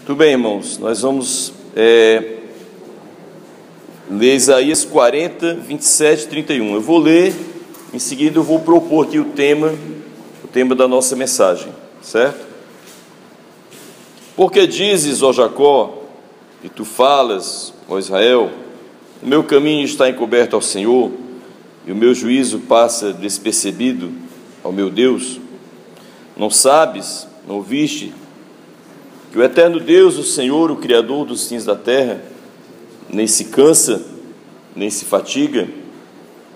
Tudo bem, irmãos, nós vamos ler Isaías 40, 27 e 31. Eu vou ler, em seguida eu vou propor aqui o tema da nossa mensagem, certo? Porque dizes, ó Jacó, e tu falas, ó Israel, o meu caminho está encoberto ao Senhor, e o meu juízo passa despercebido ao meu Deus. Não sabes, não ouviste, que o eterno Deus, o Senhor, o Criador dos fins da terra, nem se cansa, nem se fatiga,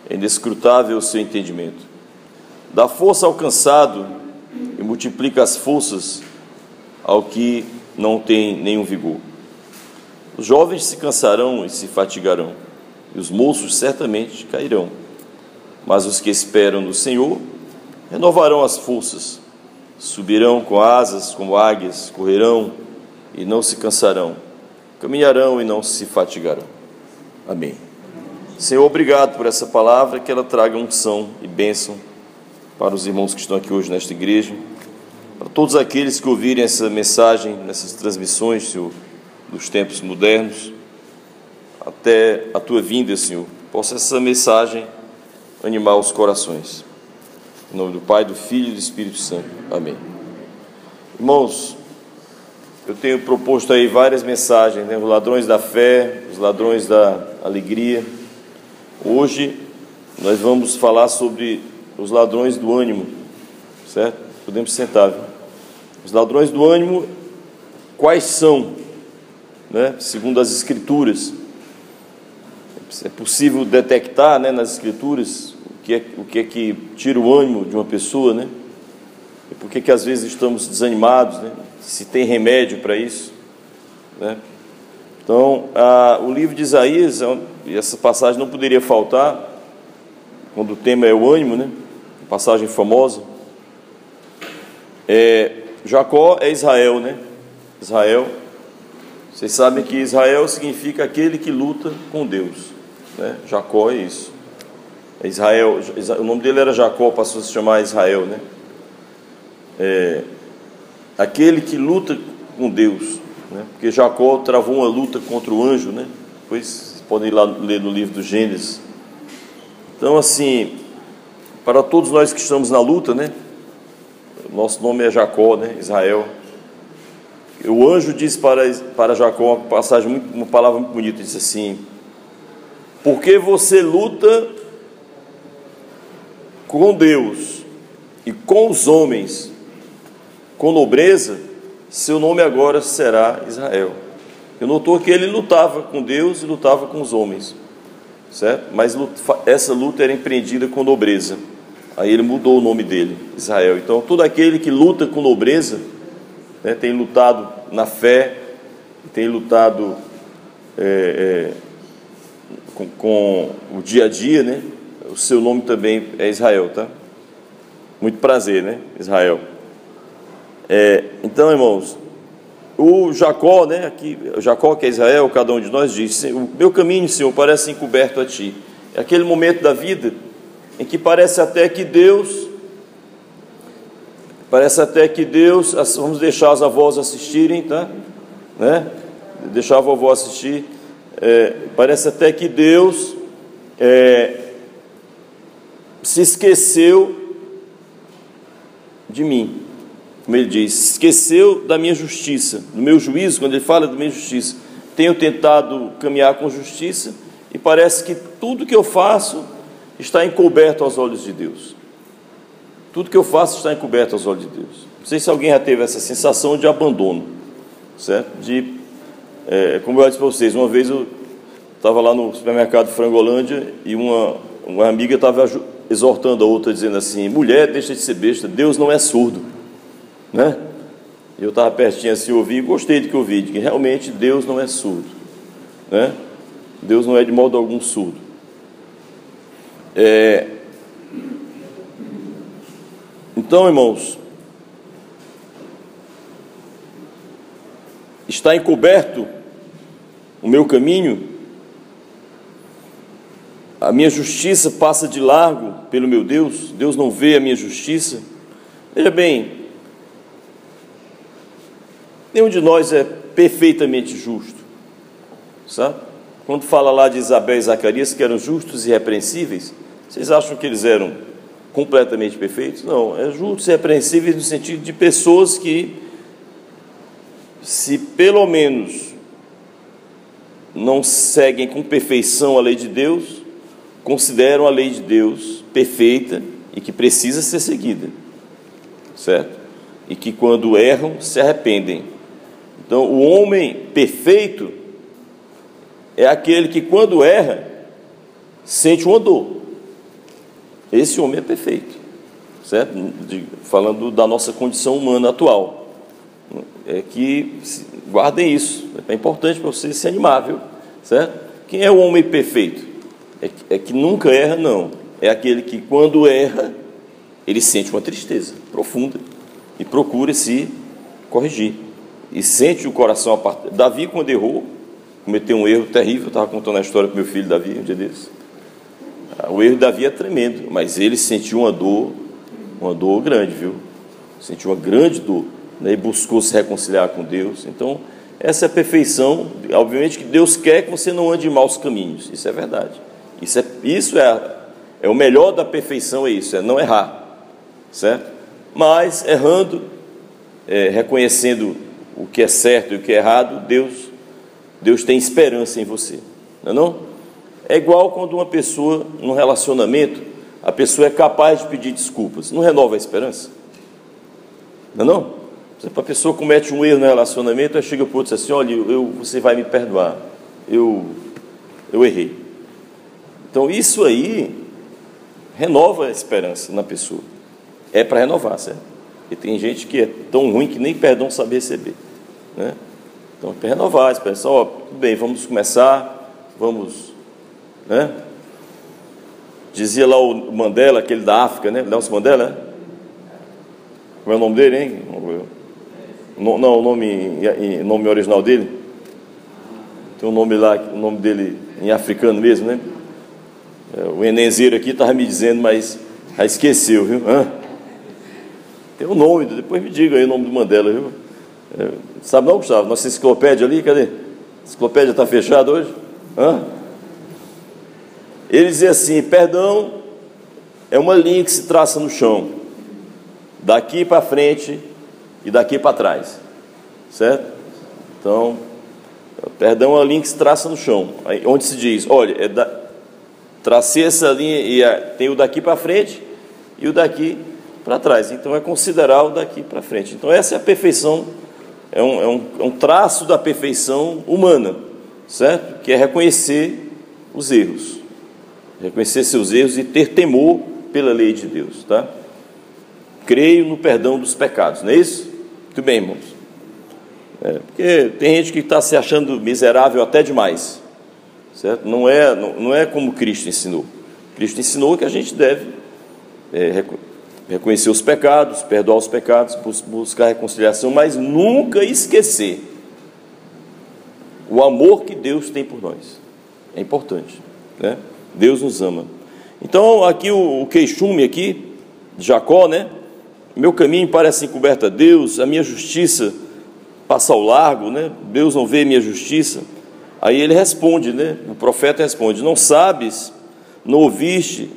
é inescrutável o seu entendimento. Dá força ao cansado e multiplica as forças ao que não tem nenhum vigor. Os jovens se cansarão e se fatigarão, e os moços certamente cairão. Mas os que esperam no Senhor renovarão as forças, subirão com asas como águias, correrão e não se cansarão, caminharão e não se fatigarão. Amém. Senhor, obrigado por essa palavra, que ela traga unção e bênção para os irmãos que estão aqui hoje nesta igreja, para todos aqueles que ouvirem essa mensagem, nessas transmissões, Senhor, dos tempos modernos, até a Tua vinda, Senhor, possa essa mensagem animar os corações. Em nome do Pai, do Filho e do Espírito Santo. Amém. Irmãos, eu tenho proposto aí várias mensagens, né? Os ladrões da fé, os ladrões da alegria. Hoje nós vamos falar sobre os ladrões do ânimo, certo? Podemos sentar, viu? Os ladrões do ânimo, quais são, né? Segundo as Escrituras, é possível detectar, né, nas Escrituras o que é que tira o ânimo de uma pessoa, né? E por que às vezes estamos desanimados, né? Se tem remédio para isso, né? Então, o livro de Isaías, e essa passagem não poderia faltar, quando o tema é o ânimo, né? Passagem famosa. Jacó é Israel, né? Israel, vocês sabem que Israel significa aquele que luta com Deus, né? Jacó é isso. Israel, o nome dele era Jacó, passou a se chamar Israel, né? Aquele que luta com Deus, né? Porque Jacó travou uma luta contra o anjo, né? Depois vocês podem ir lá ler no livro do Gênesis. Então, assim, para todos nós que estamos na luta, né? Nosso nome é Jacó, né? Israel. O anjo disse para Jacó uma passagem, uma palavra muito bonita, disse assim: porque você luta com Deus e com os homens com nobreza, seu nome agora será Israel. Eu notou que ele lutava com Deus e lutava com os homens, certo? Mas essa luta era empreendida com nobreza. Aí ele mudou o nome dele, Israel. Então todo aquele que luta com nobreza, né, tem lutado na fé, tem lutado com o dia a dia, né? O seu nome também é Israel, tá? Muito prazer, né? Israel. Então, irmãos, o Jacó, né? Aqui, o Jacó que é Israel, cada um de nós diz: o meu caminho, Senhor, parece encoberto a Ti. É aquele momento da vida em que parece até que Deus, vamos deixar as avós assistirem, tá? Né? Deixar a vovó assistir. Parece até que Deus se esqueceu de mim, como ele diz, esqueceu da minha justiça, do meu juízo. Quando ele fala da minha justiça, tenho tentado caminhar com justiça e parece que tudo que eu faço está encoberto aos olhos de Deus. Tudo que eu faço está encoberto aos olhos de Deus. Não sei se alguém já teve essa sensação de abandono, certo? Como eu disse para vocês, uma vez eu estava lá no supermercado Frangolândia e uma amiga estava exortando a outra, dizendo assim: mulher, deixa de ser besta, Deus não é surdo, né? E eu estava pertinho assim, ouvi e gostei do que eu ouvi, de que realmente Deus não é surdo, né? Deus não é de modo algum surdo. Então, irmãos, está encoberto o meu caminho, a minha justiça passa de largo pelo meu Deus, Deus não vê a minha justiça. Veja bem, nenhum de nós é perfeitamente justo, sabe? Quando fala lá de Isabel e Zacarias, que eram justos e irrepreensíveis, vocês acham que eles eram completamente perfeitos? Não, é justos e irrepreensíveis no sentido de pessoas que, se pelo menos não seguem com perfeição a lei de Deus, consideram a lei de Deus perfeita e que precisa ser seguida, certo? E que quando erram, se arrependem. Então, o homem perfeito é aquele que quando erra, sente uma dor. Esse homem é perfeito, certo? Falando da nossa condição humana atual. É que guardem isso, é importante para você se animar, viu? Certo? Quem é o homem perfeito? É que nunca erra, não. É aquele que quando erra, ele sente uma tristeza profunda e procura se corrigir. E sente o coração apartado. Davi, quando errou, cometeu um erro terrível. Eu estava contando a história para o meu filho Davi um dia desses. O erro de Davi é tremendo, mas ele sentiu uma dor grande, viu? Sentiu uma grande dor, né? E buscou se reconciliar com Deus. Então, essa é a perfeição. Obviamente que Deus quer que você não ande em maus caminhos, isso é verdade. Isso é o melhor da perfeição, é isso, é não errar, certo? Mas, errando, reconhecendo o que é certo e o que é errado, Deus tem esperança em você, não é não? É igual quando uma pessoa, num relacionamento, a pessoa é capaz de pedir desculpas. Não renova a esperança? Não é não? Por exemplo, a pessoa comete um erro no relacionamento, aí chega para o outro e diz assim, olha, você vai me perdoar, eu errei. Então isso aí renova a esperança na pessoa. É para renovar, certo? E tem gente que é tão ruim que nem perdão sabe receber, né? Então é para renovar a esperança. Ó, tudo bem, vamos começar, vamos... né? Dizia lá o Mandela, aquele da África, né? Nelson Mandela, né? Como é o nome dele, hein? Não, o nome original dele. Tem um nome lá, o nome dele em africano mesmo, né? O Enezeiro aqui estava me dizendo, mas já esqueceu, viu? Tem um nome, depois me diga aí o nome do Mandela, viu? Sabe não, Gustavo? Nossa enciclopédia ali, cadê? A enciclopédia está fechada hoje? Ele dizia assim, perdão é uma linha que se traça no chão, daqui para frente e daqui para trás, certo? Então, perdão é uma linha que se traça no chão, onde se diz, olha, tracei essa linha e tem o daqui para frente e o daqui para trás, então é considerar o daqui para frente. Então essa é a perfeição, é um traço da perfeição humana, certo? Que é reconhecer os erros, reconhecer seus erros e ter temor pela lei de Deus, tá? Creio no perdão dos pecados, não é isso? Muito bem, irmãos. Porque tem gente que está se achando miserável até demais, certo? Não é como Cristo ensinou. Cristo ensinou que a gente deve reconhecer os pecados, perdoar os pecados, buscar reconciliação, mas nunca esquecer o amor que Deus tem por nós. É importante, né? Deus nos ama. Então, aqui o queixume aqui, de Jacó, né? Meu caminho parece encoberto a Deus, a minha justiça passa ao largo, né? Deus não vê minha justiça. Aí ele responde, né? O profeta responde, não sabes, não ouviste,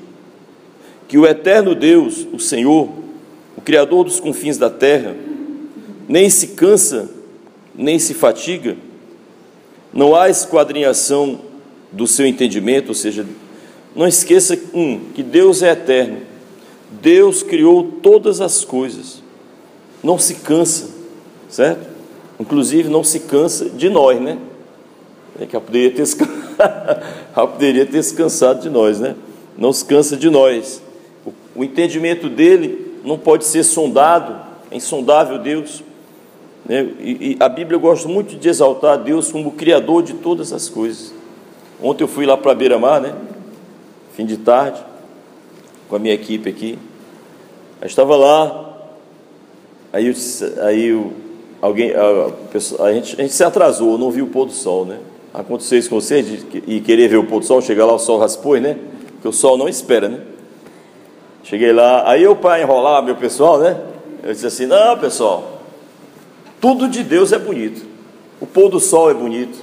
que o eterno Deus, o Senhor, o Criador dos confins da terra, nem se cansa, nem se fatiga, não há esquadrinhação do seu entendimento, ou seja, não esqueça, que Deus é eterno, Deus criou todas as coisas, não se cansa, certo? Inclusive não se cansa de nós, né? Que ela poderia ter se cansado de nós, né? Não se cansa de nós. O entendimento dele não pode ser sondado, é insondável Deus, né? E a Bíblia gosta muito de exaltar Deus como o Criador de todas as coisas. Ontem eu fui lá para a beira-mar, né? Fim de tarde, com a minha equipe aqui. Eu estava lá, a gente se atrasou, não viu o pôr do sol, né? Aconteceu isso com você, de querer ver o pôr do sol, chegar lá o sol raspou, né? Porque o sol não espera, né? Cheguei lá, aí eu, para enrolar meu pessoal, né? Eu disse assim, não, pessoal, Tudo de Deus é bonito. O pôr do sol é bonito.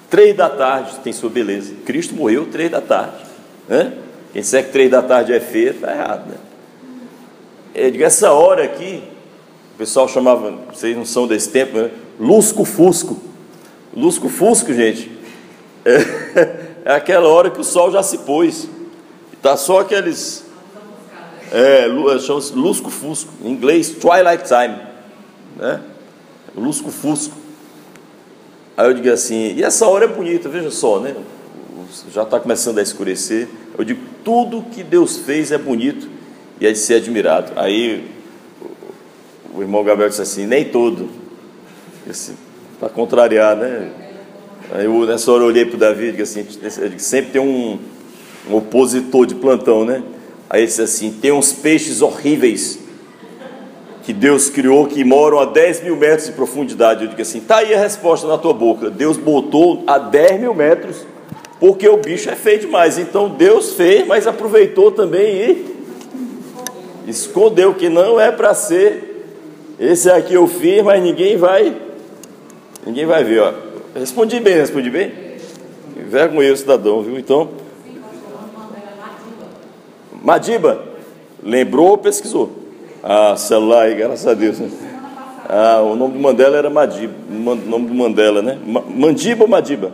3 da tarde tem sua beleza. Cristo morreu 3 da tarde, né? Quem disser que 3 da tarde é feio, está errado, né? Eu digo, essa hora aqui, o pessoal chamava, vocês não são desse tempo, né? Lusco-fusco. Lusco-fusco, gente, é aquela hora que o sol já se pôs. Está só aqueles... chama-se lusco-fusco. Em inglês, twilight time, né? Lusco-fusco. Aí eu digo assim, e essa hora é bonita, veja só, né? Já está começando a escurecer. Eu digo, tudo que Deus fez é bonito e é de ser admirado. Aí o irmão Gabriel disse assim, nem todo, para contrariar, né? Aí nessa hora eu olhei para o Davi e digo assim, sempre tem um opositor de plantão, né? Aí ele disse assim, tem uns peixes horríveis que Deus criou, que moram a 10 mil metros de profundidade. Eu digo assim, está aí a resposta na tua boca. Deus botou a 10 mil metros, porque o bicho é feio demais. Então Deus fez, mas aproveitou também e escondeu, que não é para ser. Esse aqui eu fiz, mas ninguém vai ver, ó. Respondi bem? Vergonhoso, cidadão, viu? Então, Madiba, lembrou ou pesquisou? Celular aí, graças a Deus, né? O nome do Mandela era Madiba, o nome do Mandela, né? Mandiba ou Madiba?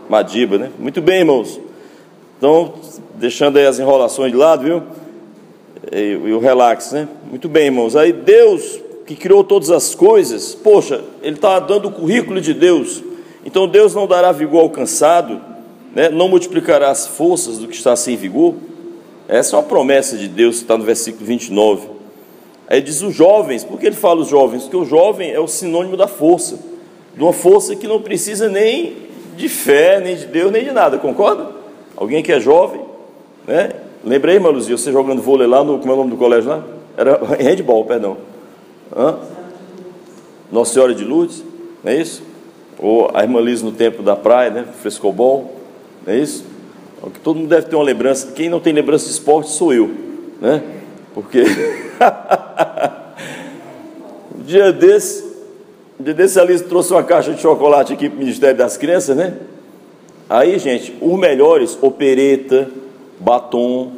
Madiba, né? Muito bem, irmãos. Então, deixando aí as enrolações de lado, viu? E o relax, né? Muito bem, irmãos. Aí Deus, que criou todas as coisas, poxa, Ele está dando o currículo de Deus. Então Deus não dará vigor ao cansado, né? Não multiplicará as forças do que está sem vigor. Essa é uma promessa de Deus, que está no versículo 29. Aí diz os jovens. Por que ele fala os jovens? Porque o jovem é o sinônimo da força, de uma força que não precisa nem de fé, nem de Deus, nem de nada, concorda? Alguém que é jovem, né? Lembrei, irmã Luzia, você jogando vôlei lá no, como é o nome do colégio lá? Era handball, perdão. Nossa Senhora de Lourdes, não é isso? Ou a irmã Liz no tempo da praia, né? Frescobol, não é isso? Que todo mundo deve ter uma lembrança. Quem não tem lembrança de esporte sou eu, né? Porque um dia desse a Liz trouxe uma caixa de chocolate aqui para o Ministério das Crianças, né? Aí, gente, os melhores, opereta, batom,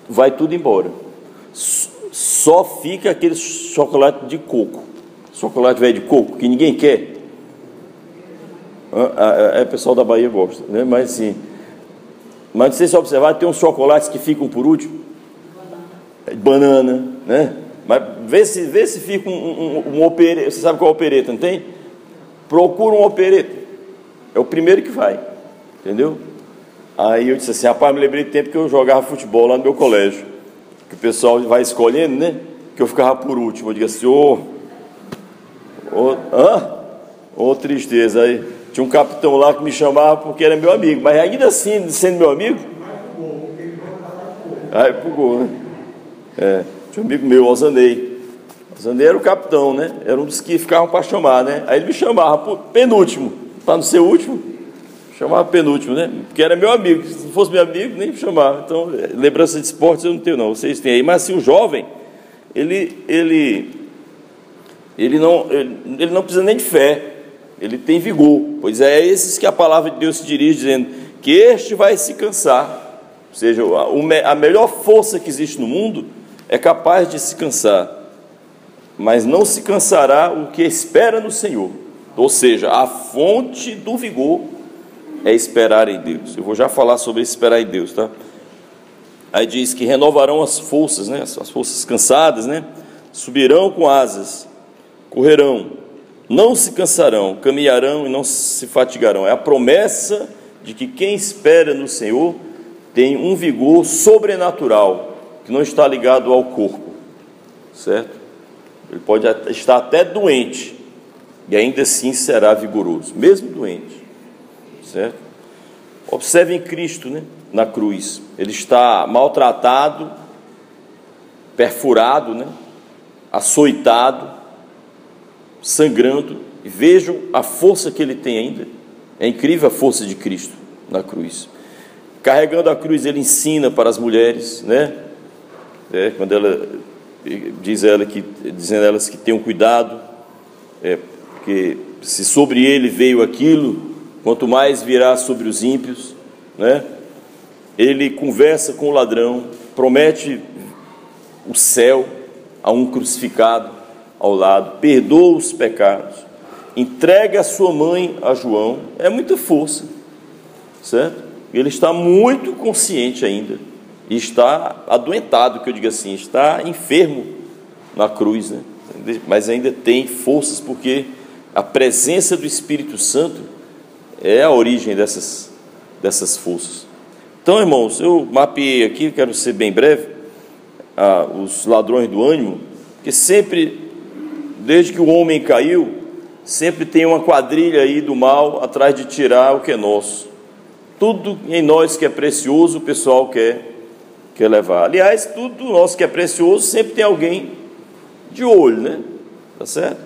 vai tudo embora. Só fica aquele chocolate de coco, chocolate velho de coco, que ninguém quer. O pessoal da Bahia gosta, né? Mas sim. Mas se você observar, tem uns chocolates que ficam por último, banana, né? Mas vê se fica um opereta. Você sabe qual é o opereta, não tem? Procura um opereta, é o primeiro que vai, entendeu? Aí eu disse assim, rapaz, me lembrei do tempo que eu jogava futebol lá no meu colégio, que o pessoal vai escolhendo, né? Que eu ficava por último. Eu digo assim, tristeza. Aí tinha um capitão lá que me chamava porque era meu amigo, mas ainda assim, sendo meu amigo, aí pro gol, né? Tinha um amigo meu, Alzanei. Alzanei era o capitão, né? Era um dos que ficavam para chamar, né? Aí ele me chamava por penúltimo, para não ser último, chamava penúltimo, né? Porque era meu amigo. Se não fosse meu amigo, nem me chamava. Então, lembrança de esportes eu não tenho, não. Vocês têm aí. Mas assim, o jovem, ele não precisa nem de fé. Ele tem vigor. Pois é esses que a palavra de Deus se dirige, dizendo que este vai se cansar. Ou seja, a melhor força que existe no mundo é capaz de se cansar, mas não se cansará o que espera no Senhor. Ou seja, a fonte do vigor é esperar em Deus. Eu vou já falar sobre esperar em Deus, tá? Aí diz que renovarão as forças, né? As forças cansadas, né? Subirão com asas, correrão, não se cansarão, caminharão e não se fatigarão. É a promessa de que quem espera no Senhor tem um vigor sobrenatural, que não está ligado ao corpo, certo? Ele pode estar até doente, e ainda assim será vigoroso, mesmo doente, certo? Observem Cristo, né, na cruz. Ele está maltratado, perfurado, né, açoitado, sangrando, e vejam a força que ele tem ainda. É incrível a força de Cristo na cruz. Carregando a cruz, ele ensina para as mulheres, né? Quando ela dizendo elas que tenham cuidado, porque se sobre ele veio aquilo, quanto mais virá sobre os ímpios, né? Ele conversa com o ladrão, promete o céu a um crucificado ao lado, perdoa os pecados, entrega a sua mãe a João. É muita força, certo? Ele está muito consciente ainda, e está adoentado, que eu digo assim, está enfermo na cruz, né? Mas ainda tem forças, porque a presença do Espírito Santo é a origem dessas forças. Então, irmãos, eu mapeei aqui, quero ser bem breve, os ladrões do ânimo, que sempre, desde que o homem caiu, sempre tem uma quadrilha aí do mal atrás de tirar o que é nosso. Tudo em nós que é precioso, o pessoal quer levar. Aliás, tudo nosso que é precioso, sempre tem alguém de olho, né? Tá certo?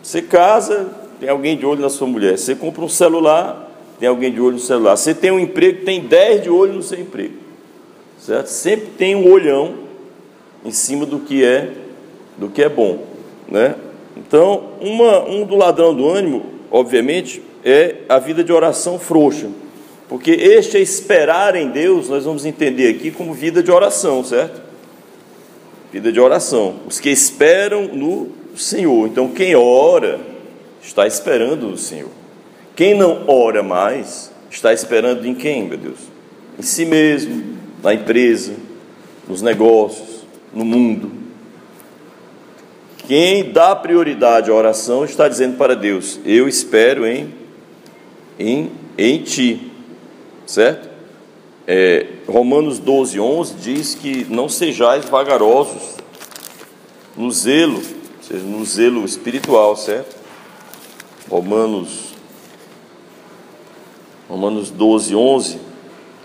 Você casa, tem alguém de olho na sua mulher. Você compra um celular, tem alguém de olho no celular. Você tem um emprego, tem 10 de olho no seu emprego, certo? Sempre tem um olhão em cima do que é bom, né? Então, um do ladrão do ânimo, obviamente, é a vida de oração frouxa, porque este é esperar em Deus, nós vamos entender aqui como vida de oração, certo? Vida de oração, os que esperam no Senhor. Então, quem ora está esperando no Senhor. Quem não ora mais está esperando em quem, meu Deus? Em si mesmo, na empresa, nos negócios, no mundo. Quem dá prioridade à oração está dizendo para Deus: eu espero em Ti, certo? Romanos 12:11 diz que não sejais vagarosos no zelo, ou seja, no zelo espiritual, certo? Romanos 12:11,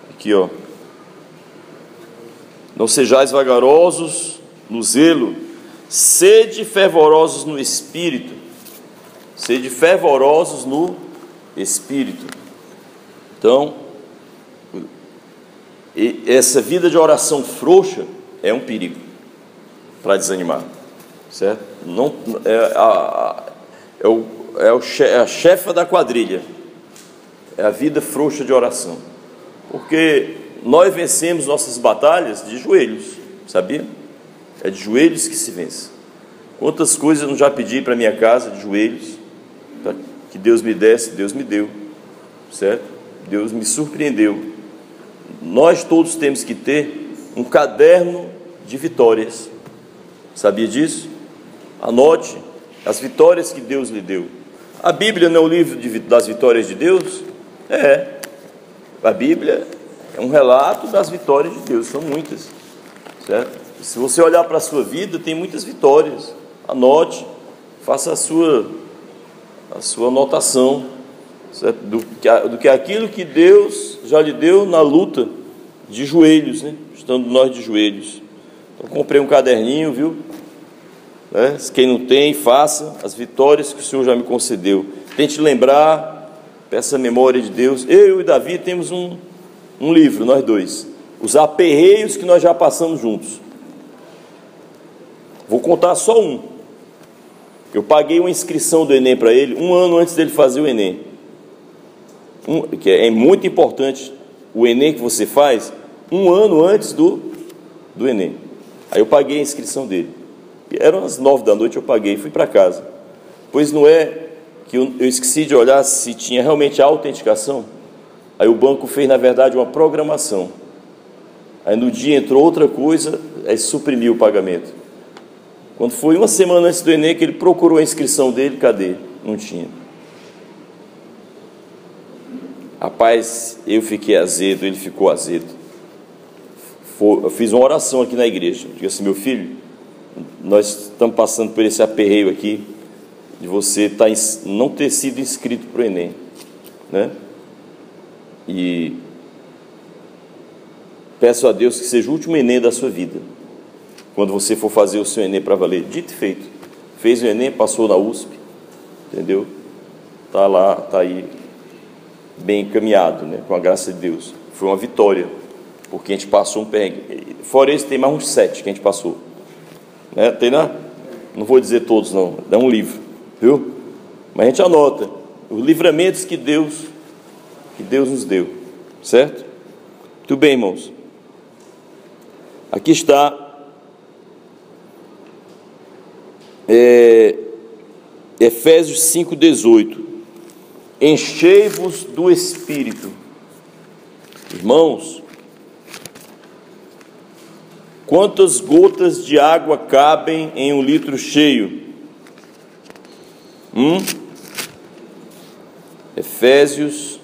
aqui ó, não sejais vagarosos no zelo, sede fervorosos no Espírito, sede fervorosos no Espírito. Então, essa vida de oração frouxa é um perigo para desanimar, certo? Não, é a chefa da quadrilha, é a vida frouxa de oração, porque nós vencemos nossas batalhas de joelhos, sabia? É de joelhos que se vence. Quantas coisas eu não já pedi para minha casa de joelhos, para que Deus me desse, Deus me deu, certo? Deus me surpreendeu. Nós todos temos que ter um caderno de vitórias, sabia disso? Anote as vitórias que Deus lhe deu. A Bíblia não é o livro das vitórias de Deus? A Bíblia é um relato das vitórias de Deus, são muitas, certo? Se você olhar para a sua vida, tem muitas vitórias. Anote, faça a sua anotação, certo? Do que aquilo que Deus já lhe deu na luta de joelhos, né? Estando nós de joelhos. Então, comprei um caderninho, viu? Quem não tem, faça as vitórias que o Senhor já me concedeu. Tente lembrar, peça a memória de Deus. Eu e Davi temos um livro, nós dois, os aperreios que nós já passamos juntos. Vou contar só um. Eu paguei uma inscrição do Enem para ele 1 ano antes dele fazer o Enem. Que é muito importante o Enem que você faz 1 ano antes do Enem. Aí eu paguei a inscrição dele. Eram as 9 da noite, eu paguei e fui para casa. Pois não é que eu esqueci de olhar se tinha realmente a autenticação. Aí o banco fez, na verdade, uma programação. Aí no dia entrou outra coisa, aí suprimiu o pagamento. Quando foi 1 semana antes do Enem, que ele procurou a inscrição dele, cadê? Não tinha. Rapaz, eu fiquei azedo, ele ficou azedo. Eu fiz uma oração aqui na igreja. Eu disse assim: meu filho, nós estamos passando por esse aperreio aqui, de você não ter sido inscrito para o Enem, né? E peço a Deus que seja o último Enem da sua vida, quando você for fazer o seu Enem para valer. Dito e feito, fez o Enem, passou na USP, entendeu? Está lá, está aí, bem encaminhado, né? Com a graça de Deus. Foi uma vitória, porque a gente passou um perrengue. Fora esse, tem mais uns 7 que a gente passou, né? Tem lá? Não vou dizer todos não, dá um livro, viu? Mas a gente anota os livramentos que Deus nos deu, certo? Muito bem, irmãos. Aqui está Efésios 5,18. Enchei-vos do Espírito. Irmãos, quantas gotas de água cabem em 1 litro cheio? Efésios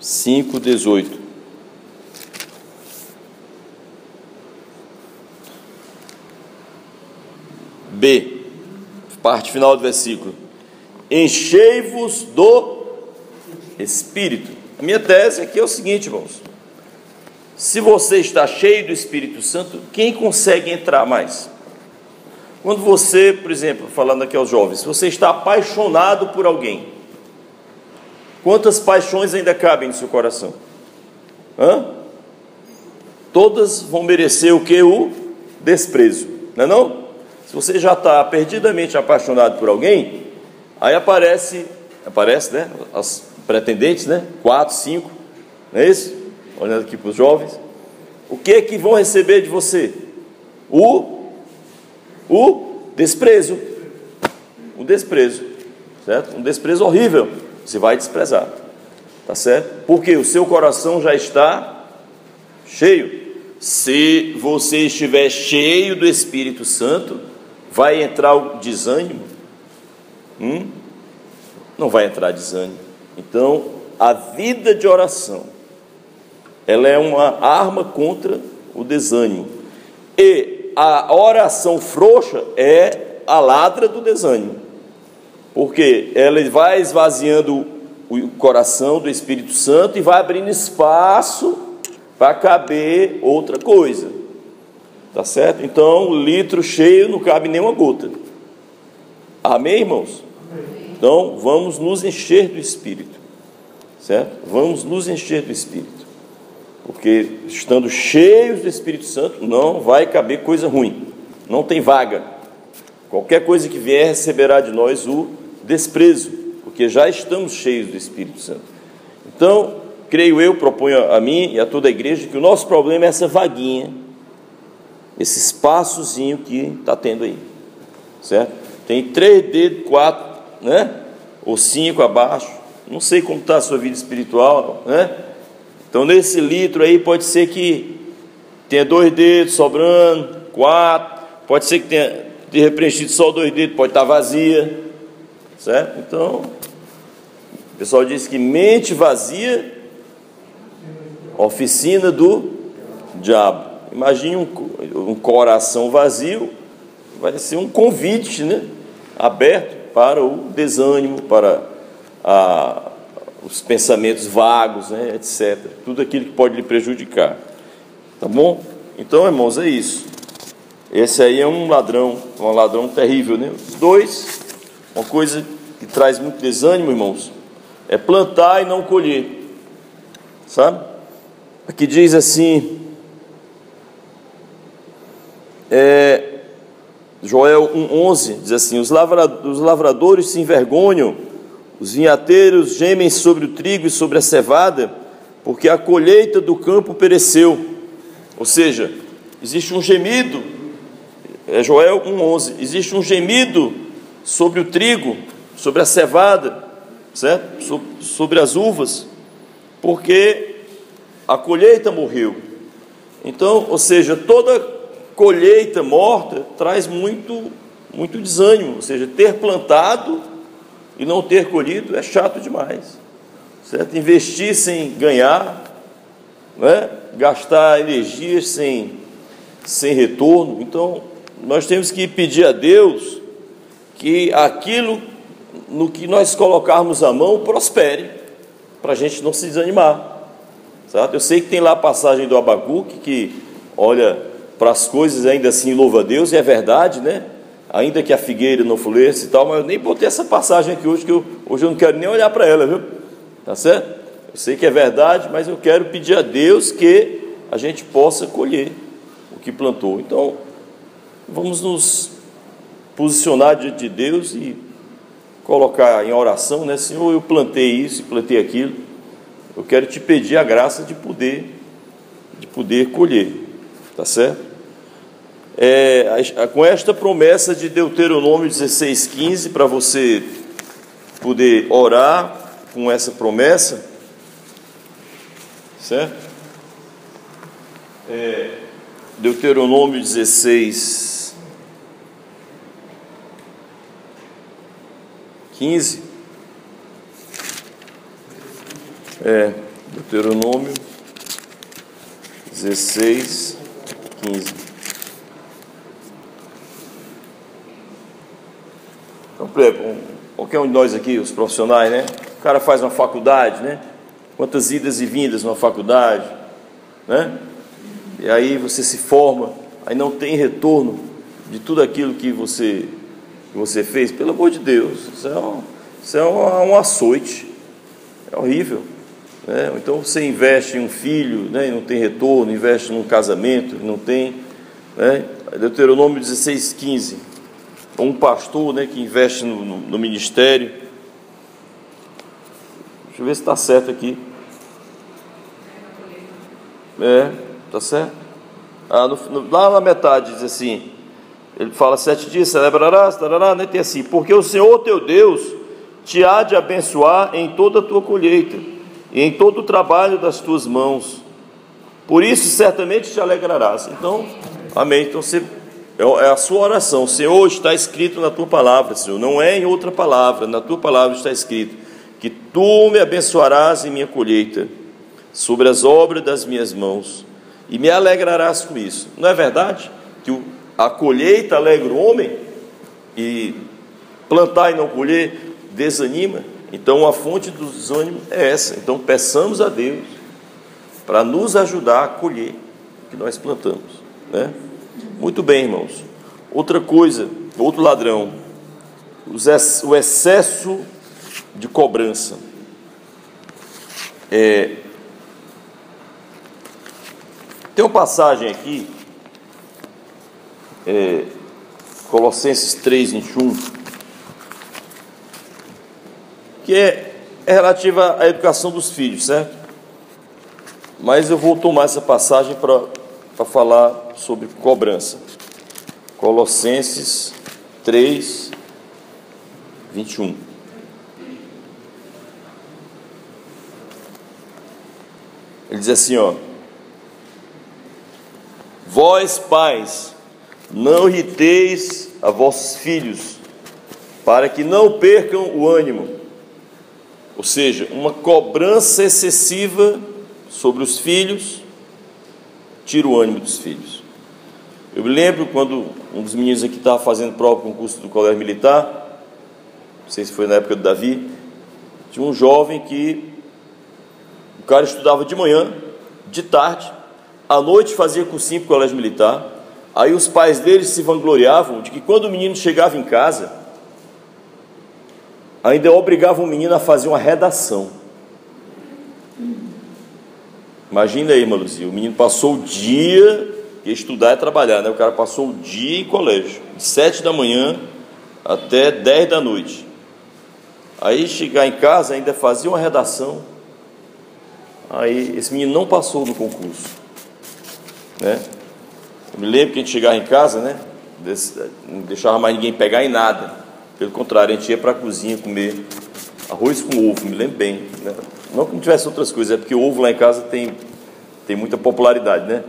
5,18. B, parte final do versículo. Enchei-vos do Espírito. A minha tese aqui é o seguinte, irmãos: se você está cheio do Espírito Santo, quem consegue entrar mais? Quando você, por exemplo, falando aqui aos jovens, se você está apaixonado por alguém, quantas paixões ainda cabem no seu coração? Todas vão merecer o que? O desprezo, não é não? Se você já está perdidamente apaixonado por alguém, aí aparece, né, as pretendentes, né, 4, 5, não é isso? Olhando aqui para os jovens, o que é que vão receber de você? O desprezo, certo? Um desprezo horrível, você vai desprezar, tá certo? Porque o seu coração já está cheio. Se você estiver cheio do Espírito Santo, vai entrar o desânimo? Não vai entrar desânimo. Então, a vida de oração, ela é uma arma contra o desânimo. E a oração frouxa é a ladra do desânimo, porque ela vai esvaziando o coração do Espírito Santo e vai abrindo espaço para caber outra coisa, tá certo? Então, o litro cheio não cabe nenhuma gota. Amém, irmãos? Então, vamos nos encher do Espírito, certo? Vamos nos encher do Espírito, porque estando cheios do Espírito Santo, não vai caber coisa ruim, não tem vaga. Qualquer coisa que vier receberá de nós o desprezo, porque já estamos cheios do Espírito Santo. Então, creio eu, proponho a mim e a toda a igreja, que o nosso problema é essa vaguinha, esse espaçozinho que está tendo aí, certo? Tem 3 dedos, 4, né? Ou 5 abaixo, não sei como está a sua vida espiritual, né? Então, nesse litro aí, pode ser que tenha 2 dedos sobrando, 4, pode ser que tenha preenchido só 2 dedos, pode estar vazia, certo? Então, o pessoal diz que mente vazia, oficina do diabo. Imagine um coração vazio, vai ser um convite, né? Aberto para o desânimo, para os pensamentos vagos, né? Etc. Tudo aquilo que pode lhe prejudicar. Tá bom? Então, irmãos, é isso. Esse aí é um ladrão terrível, né? 2, uma coisa que traz muito desânimo, irmãos, é plantar e não colher, sabe? Aqui diz assim, Joel 1,11, diz assim: os lavradores se envergonham, os vinhateiros gemem sobre o trigo e sobre a cevada, porque a colheita do campo pereceu. Ou seja, existe um gemido, Joel 1,11, existe um gemido sobre o trigo, sobre a cevada, certo? Sobre as uvas, porque a colheita morreu. Então, ou seja, toda colheita morta traz muito desânimo. Ou seja, ter plantado e não ter colhido é chato demais, certo? Investir sem ganhar, né? Gastar energias sem retorno. Então, nós temos que pedir a Deus que aquilo no que nós colocarmos a mão prospere, para a gente não se desanimar, certo? Eu sei que tem lá a passagem do Abacuque, que olha para as coisas ainda assim louva a Deus, e é verdade, né? Ainda que a figueira não floresça e tal, mas eu nem botei essa passagem aqui hoje, que hoje eu não quero nem olhar para ela, viu? Tá certo? Eu sei que é verdade, mas eu quero pedir a Deus que a gente possa colher o que plantou. Então, vamos nos posicionar diante de Deus e colocar em oração, né? Senhor, eu plantei isso, plantei aquilo, eu quero te pedir a graça de poder colher, tá certo? Com esta promessa de Deuteronômio 16:15, para você poder orar com essa promessa, certo? Deuteronômio 16:15. Deuteronômio 16:15. Então, por exemplo, qualquer um de nós aqui, os profissionais, né? O cara faz uma faculdade, né? Quantas idas e vindas numa faculdade, né? E aí você se forma, aí não tem retorno de tudo aquilo que você fez. Pelo amor de Deus, isso é um açoite, é horrível, né? Então você investe em um filho, né, e não tem retorno, investe num casamento, não tem, né? Deuteronômio 16:15. Um pastor, né, que investe no ministério. Deixa eu ver se está certo aqui. Está certo? Lá na metade diz assim, ele fala 7 dias celebrarás, tarará, né? Tem assim, porque o Senhor teu Deus te há de abençoar em toda a tua colheita e em todo o trabalho das tuas mãos, por isso certamente te alegrarás. Então, amém. Então é a sua oração. Senhor, está escrito na tua palavra, Senhor, não é em outra palavra, na tua palavra está escrito que tu me abençoarás em minha colheita, sobre as obras das minhas mãos, e me alegrarás com isso. Não é verdade que a colheita alegra o homem, e plantar e não colher desanima? Então a fonte do desânimo é essa. Então peçamos a Deus para nos ajudar a colher o que nós plantamos, né? Muito bem, irmãos. Outra coisa, outro ladrão, o excesso de cobrança. Tem uma passagem aqui, Colossenses 3:21, que é relativa à educação dos filhos, certo? Mas eu vou tomar essa passagem para falar sobre cobrança. Colossenses 3:21. Ele diz assim, ó: vós, pais, não irriteis a vossos filhos, para que não percam o ânimo. Ou seja, uma cobrança excessiva sobre os filhos tira o ânimo dos filhos. Eu me lembro quando um dos meninos aqui estava fazendo prova para o concurso do colégio militar, não sei se foi na época do Davi, tinha um jovem que o cara estudava de manhã, de tarde, à noite fazia cursinho para o colégio militar. Aí os pais dele se vangloriavam de que quando o menino chegava em casa, ainda obrigavam o menino a fazer uma redação. Imagina aí, irmã Luzia, o menino passou o dia, que estudar é trabalhar, né? O cara passou o dia em colégio, de 7 da manhã até 10 da noite. Aí chegar em casa ainda fazia uma redação. Aí esse menino não passou no concurso, né? Eu me lembro que a gente chegava em casa, né? Não deixava mais ninguém pegar em nada. Pelo contrário, a gente ia para a cozinha comer arroz com ovo, me lembro bem, né? Não que não tivesse outras coisas, é porque o ovo lá em casa tem muita popularidade, né?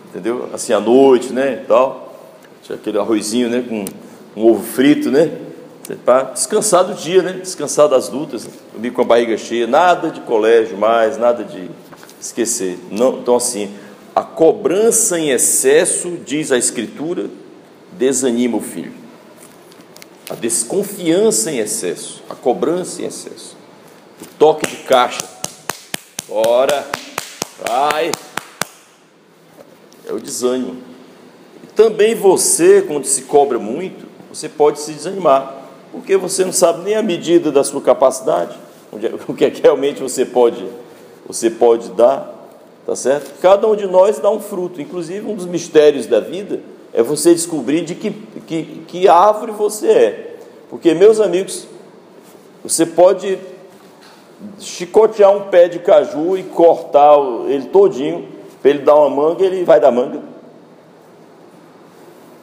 Entendeu? Assim, à noite, né, e tal. Tinha aquele arrozinho, né, com um ovo frito, né? Para descansar do dia, né? Descansar das lutas, né? Dormir com a barriga cheia, nada de colégio mais, nada de esquecer. Não, então, assim, a cobrança em excesso, diz a Escritura, desanima o filho. A desconfiança em excesso, a cobrança em excesso, o toque de caixa, bora, vai, é o desânimo. E também você, quando se cobra muito, você pode se desanimar, porque você não sabe nem a medida da sua capacidade, o que é que realmente você pode dar, tá certo? Cada um de nós dá um fruto. Inclusive, um dos mistérios da vida é você descobrir de que árvore você é. Porque, meus amigos, Você pode chicotear um pé de caju e cortar ele todinho, para ele dar uma manga, ele vai dar manga.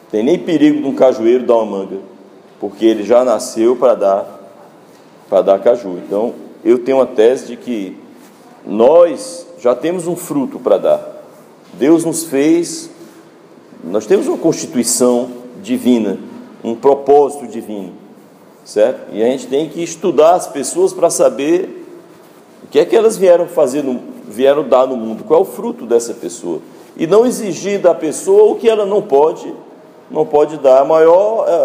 Tem nem perigo de um cajueiro dar uma manga, porque ele já nasceu para dar caju. Então, eu tenho uma tese de que nós já temos um fruto para dar. Deus nos fez, nós temos uma constituição divina, um propósito divino, certo? E a gente tem que estudar as pessoas para saber o que é que elas vieram fazer, vieram dar no mundo, qual é o fruto dessa pessoa, e não exigir da pessoa o que ela não pode dar. A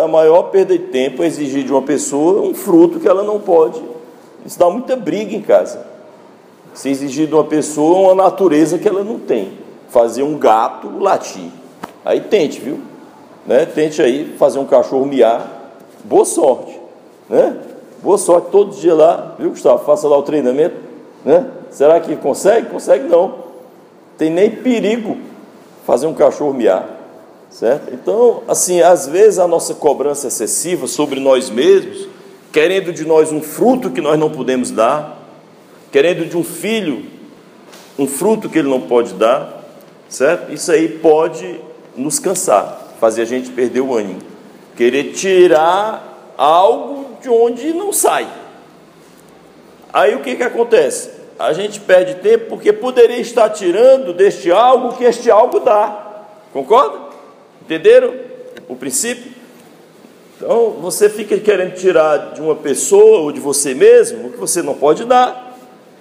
maior perda de tempo é exigir de uma pessoa um fruto que ela não pode. Isso dá muita briga em casa. Se exigir de uma pessoa uma natureza que ela não tem, fazer um gato latir, aí tente, viu? Né? Tente aí fazer um cachorro miar, boa sorte, né? Boa sorte todo dia lá, viu, Gustavo? Faça lá o treinamento, né? Será que consegue? Consegue não. Tem nem perigo fazer um cachorro miar, certo? Então, assim, às vezes a nossa cobrança excessiva sobre nós mesmos, querendo de nós um fruto que nós não podemos dar, querendo de um filho um fruto que ele não pode dar, certo? Isso aí pode nos cansar, fazer a gente perder o ânimo, querer tirar algo de onde não sai. Aí o que acontece? A gente perde tempo porque poderia estar tirando deste algo que este algo dá. Concorda? Entenderam o princípio? Então você fica querendo tirar de uma pessoa ou de você mesmo o que você não pode dar,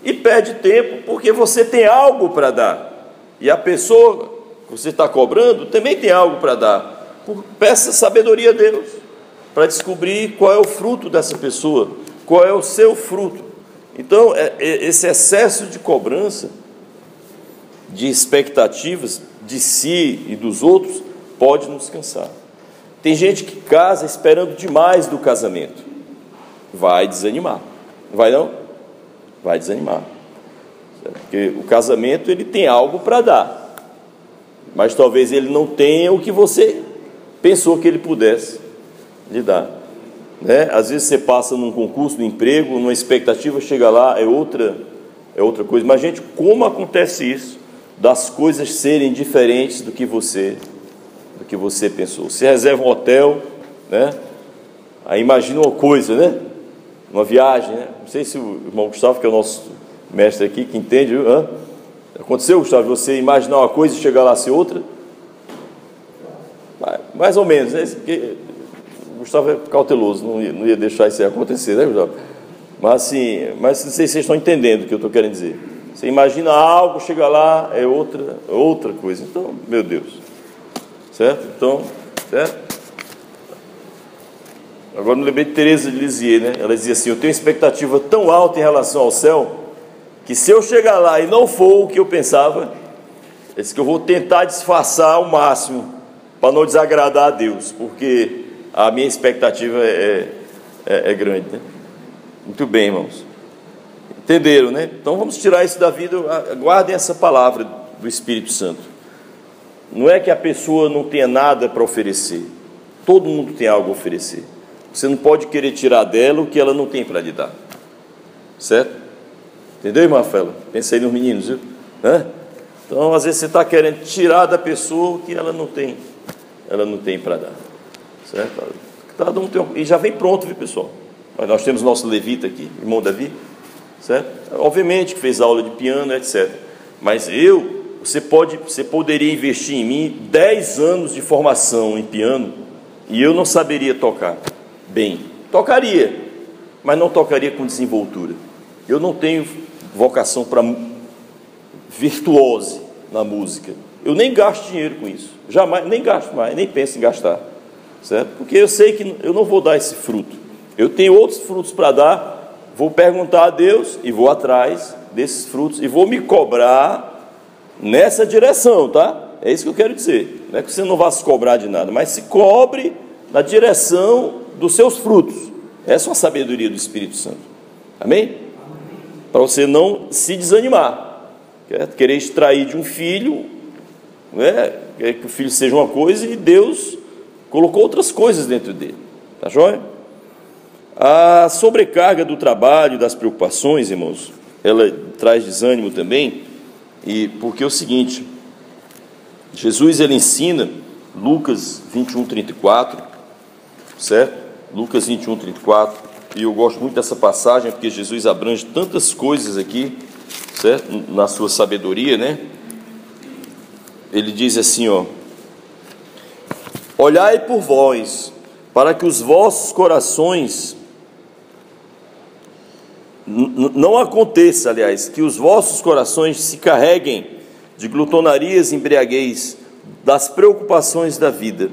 e perde tempo porque você tem algo para dar, e a pessoa que você está cobrando também tem algo para dar. Peça sabedoria a Deus para descobrir qual é o fruto dessa pessoa, qual é o seu fruto. Então, esse excesso de cobrança, de expectativas de si e dos outros, pode nos cansar. Tem gente que casa esperando demais do casamento, vai desanimar, vai não? Vai desanimar, porque o casamento ele tem algo para dar, mas talvez ele não tenha o que você pensou que ele pudesse lhe dar, né? Às vezes você passa num concurso de emprego, numa expectativa, chega lá, é outra coisa. Mas, gente, como acontece isso, das coisas serem diferentes do que você pensou? Você reserva um hotel, né? Aí imagina uma coisa, né? Uma viagem, né? Não sei se o irmão Gustavo, que é o nosso mestre aqui, que entende, viu? Aconteceu, Gustavo, você imaginar uma coisa e chegar lá a ser outra? Mais ou menos, né? O Gustavo é cauteloso, não ia deixar isso aí acontecer, né, Gustavo? Mas assim, não sei se vocês estão entendendo o que eu estou querendo dizer. Você imagina algo, chega lá, é outra coisa. Então, meu Deus, certo? Então, certo? Agora me lembrei de Teresa de Lisieux, né? Ela dizia assim: eu tenho expectativa tão alta em relação ao céu, que se eu chegar lá e não for o que eu pensava, é que eu vou tentar disfarçar ao máximo, para não desagradar a Deus, porque a minha expectativa é grande, né? Muito bem, irmãos. Entenderam, né? Então vamos tirar isso da vida. Guardem essa palavra do Espírito Santo. Não é que a pessoa não tenha nada para oferecer. Todo mundo tem algo a oferecer. Você não pode querer tirar dela o que ela não tem para lhe dar, certo? Entendeu, irmã Fela? Pensei nos meninos, viu? Então, às vezes você está querendo tirar da pessoa o que ela não tem para dar, certo? Cada um tem e já vem pronto, viu, pessoal? Mas nós temos nosso levita aqui, irmão Davi, certo? Obviamente que fez aula de piano, etc. Mas você poderia investir em mim 10 anos de formação em piano e eu não saberia tocar bem. Tocaria, mas não tocaria com desenvoltura. Eu não tenho vocação para virtuose na música. Eu nem gasto dinheiro com isso. Jamais, nem gasto mais, nem penso em gastar. Certo? Porque eu sei que eu não vou dar esse fruto. Eu tenho outros frutos para dar. Vou perguntar a Deus e vou atrás desses frutos e vou me cobrar nessa direção, tá? É isso que eu quero dizer. Não é que você não vá se cobrar de nada, mas se cobre na direção dos seus frutos. Essa é uma sabedoria do Espírito Santo. Amém? Para você não se desanimar, querer extrair de um filho, quer que o filho seja uma coisa e Deus colocou outras coisas dentro dele, tá joia? A sobrecarga do trabalho, das preocupações, irmãos, ela traz desânimo também, e porque é o seguinte, Jesus ele ensina, Lucas 21:34, certo? Lucas 21:34, e eu gosto muito dessa passagem, porque Jesus abrange tantas coisas aqui, certo? Na sua sabedoria, né? Ele diz assim, ó: olhai por vós, para que os vossos corações não aconteça, aliás, que os vossos corações se carreguem de glutonarias e embriaguez das preocupações da vida,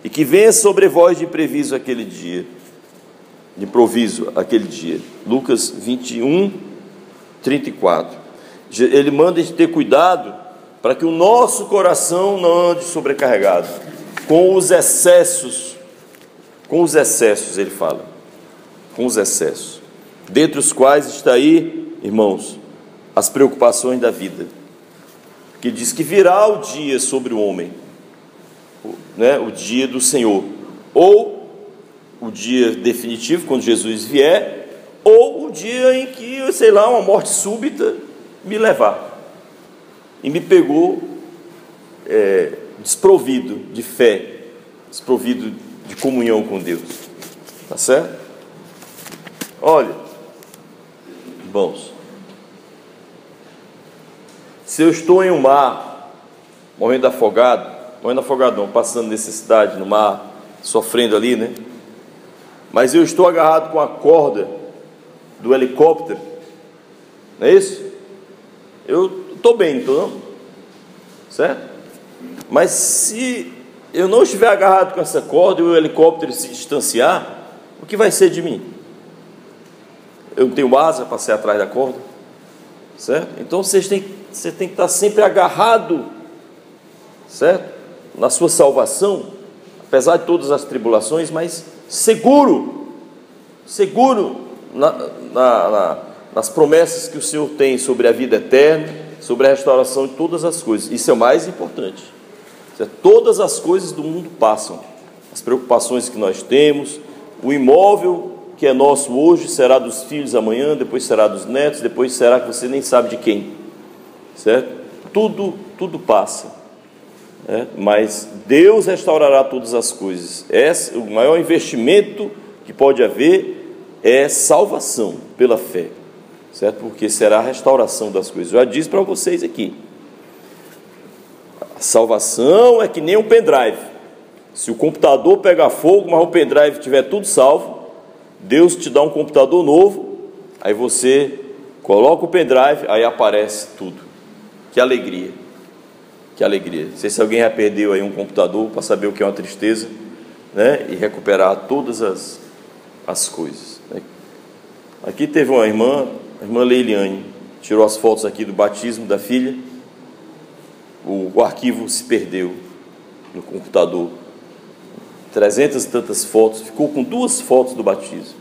e que venha sobre vós de improviso aquele dia. Lucas 21:34. Ele manda a gente ter cuidado para que o nosso coração não ande sobrecarregado com os excessos, ele fala, com os excessos, dentre os quais está aí, irmãos, as preocupações da vida, que diz que virá o dia sobre o homem, né, o dia do Senhor, ou o dia definitivo, quando Jesus vier, ou o dia em que, sei lá, uma morte súbita me levar, e me pegou desprovido de fé, desprovido de comunhão com Deus, tá certo? Olha, irmãos, se eu estou em um mar, morrendo afogado não, passando necessidade no mar, sofrendo ali, né? Mas eu estou agarrado com a corda do helicóptero, não é isso? Eu estou bem, não estou não? Certo? Mas se eu não estiver agarrado com essa corda e o helicóptero se distanciar, o que vai ser de mim? Eu não tenho asa para sair atrás da corda, certo? Então você tem que estar sempre agarrado, certo? Na sua salvação, apesar de todas as tribulações, mas seguro nas promessas que o Senhor tem sobre a vida eterna, sobre a restauração de todas as coisas. Isso é o mais importante. Todas as coisas do mundo passam, as preocupações que nós temos, o imóvel que é nosso hoje será dos filhos amanhã, depois será dos netos, depois será que você nem sabe de quem, certo? Tudo passa, né? Mas Deus restaurará todas as coisas. O maior investimento que pode haver é salvação pela fé, certo? Porque será a restauração das coisas. Eu já disse para vocês aqui, a salvação é que nem um pendrive. Se o computador pegar fogo, mas o pendrive tiver tudo salvo, Deus te dá um computador novo, aí você coloca o pendrive, aí aparece tudo. Que alegria, que alegria. Não sei se alguém já perdeu aí um computador para saber o que é uma tristeza, né? E recuperar todas as coisas, né? Aqui teve uma irmã, a irmã Leiliane, tirou as fotos aqui do batismo da filha, o arquivo se perdeu no computador, 300 e tantas fotos, ficou com 2 fotos do batismo,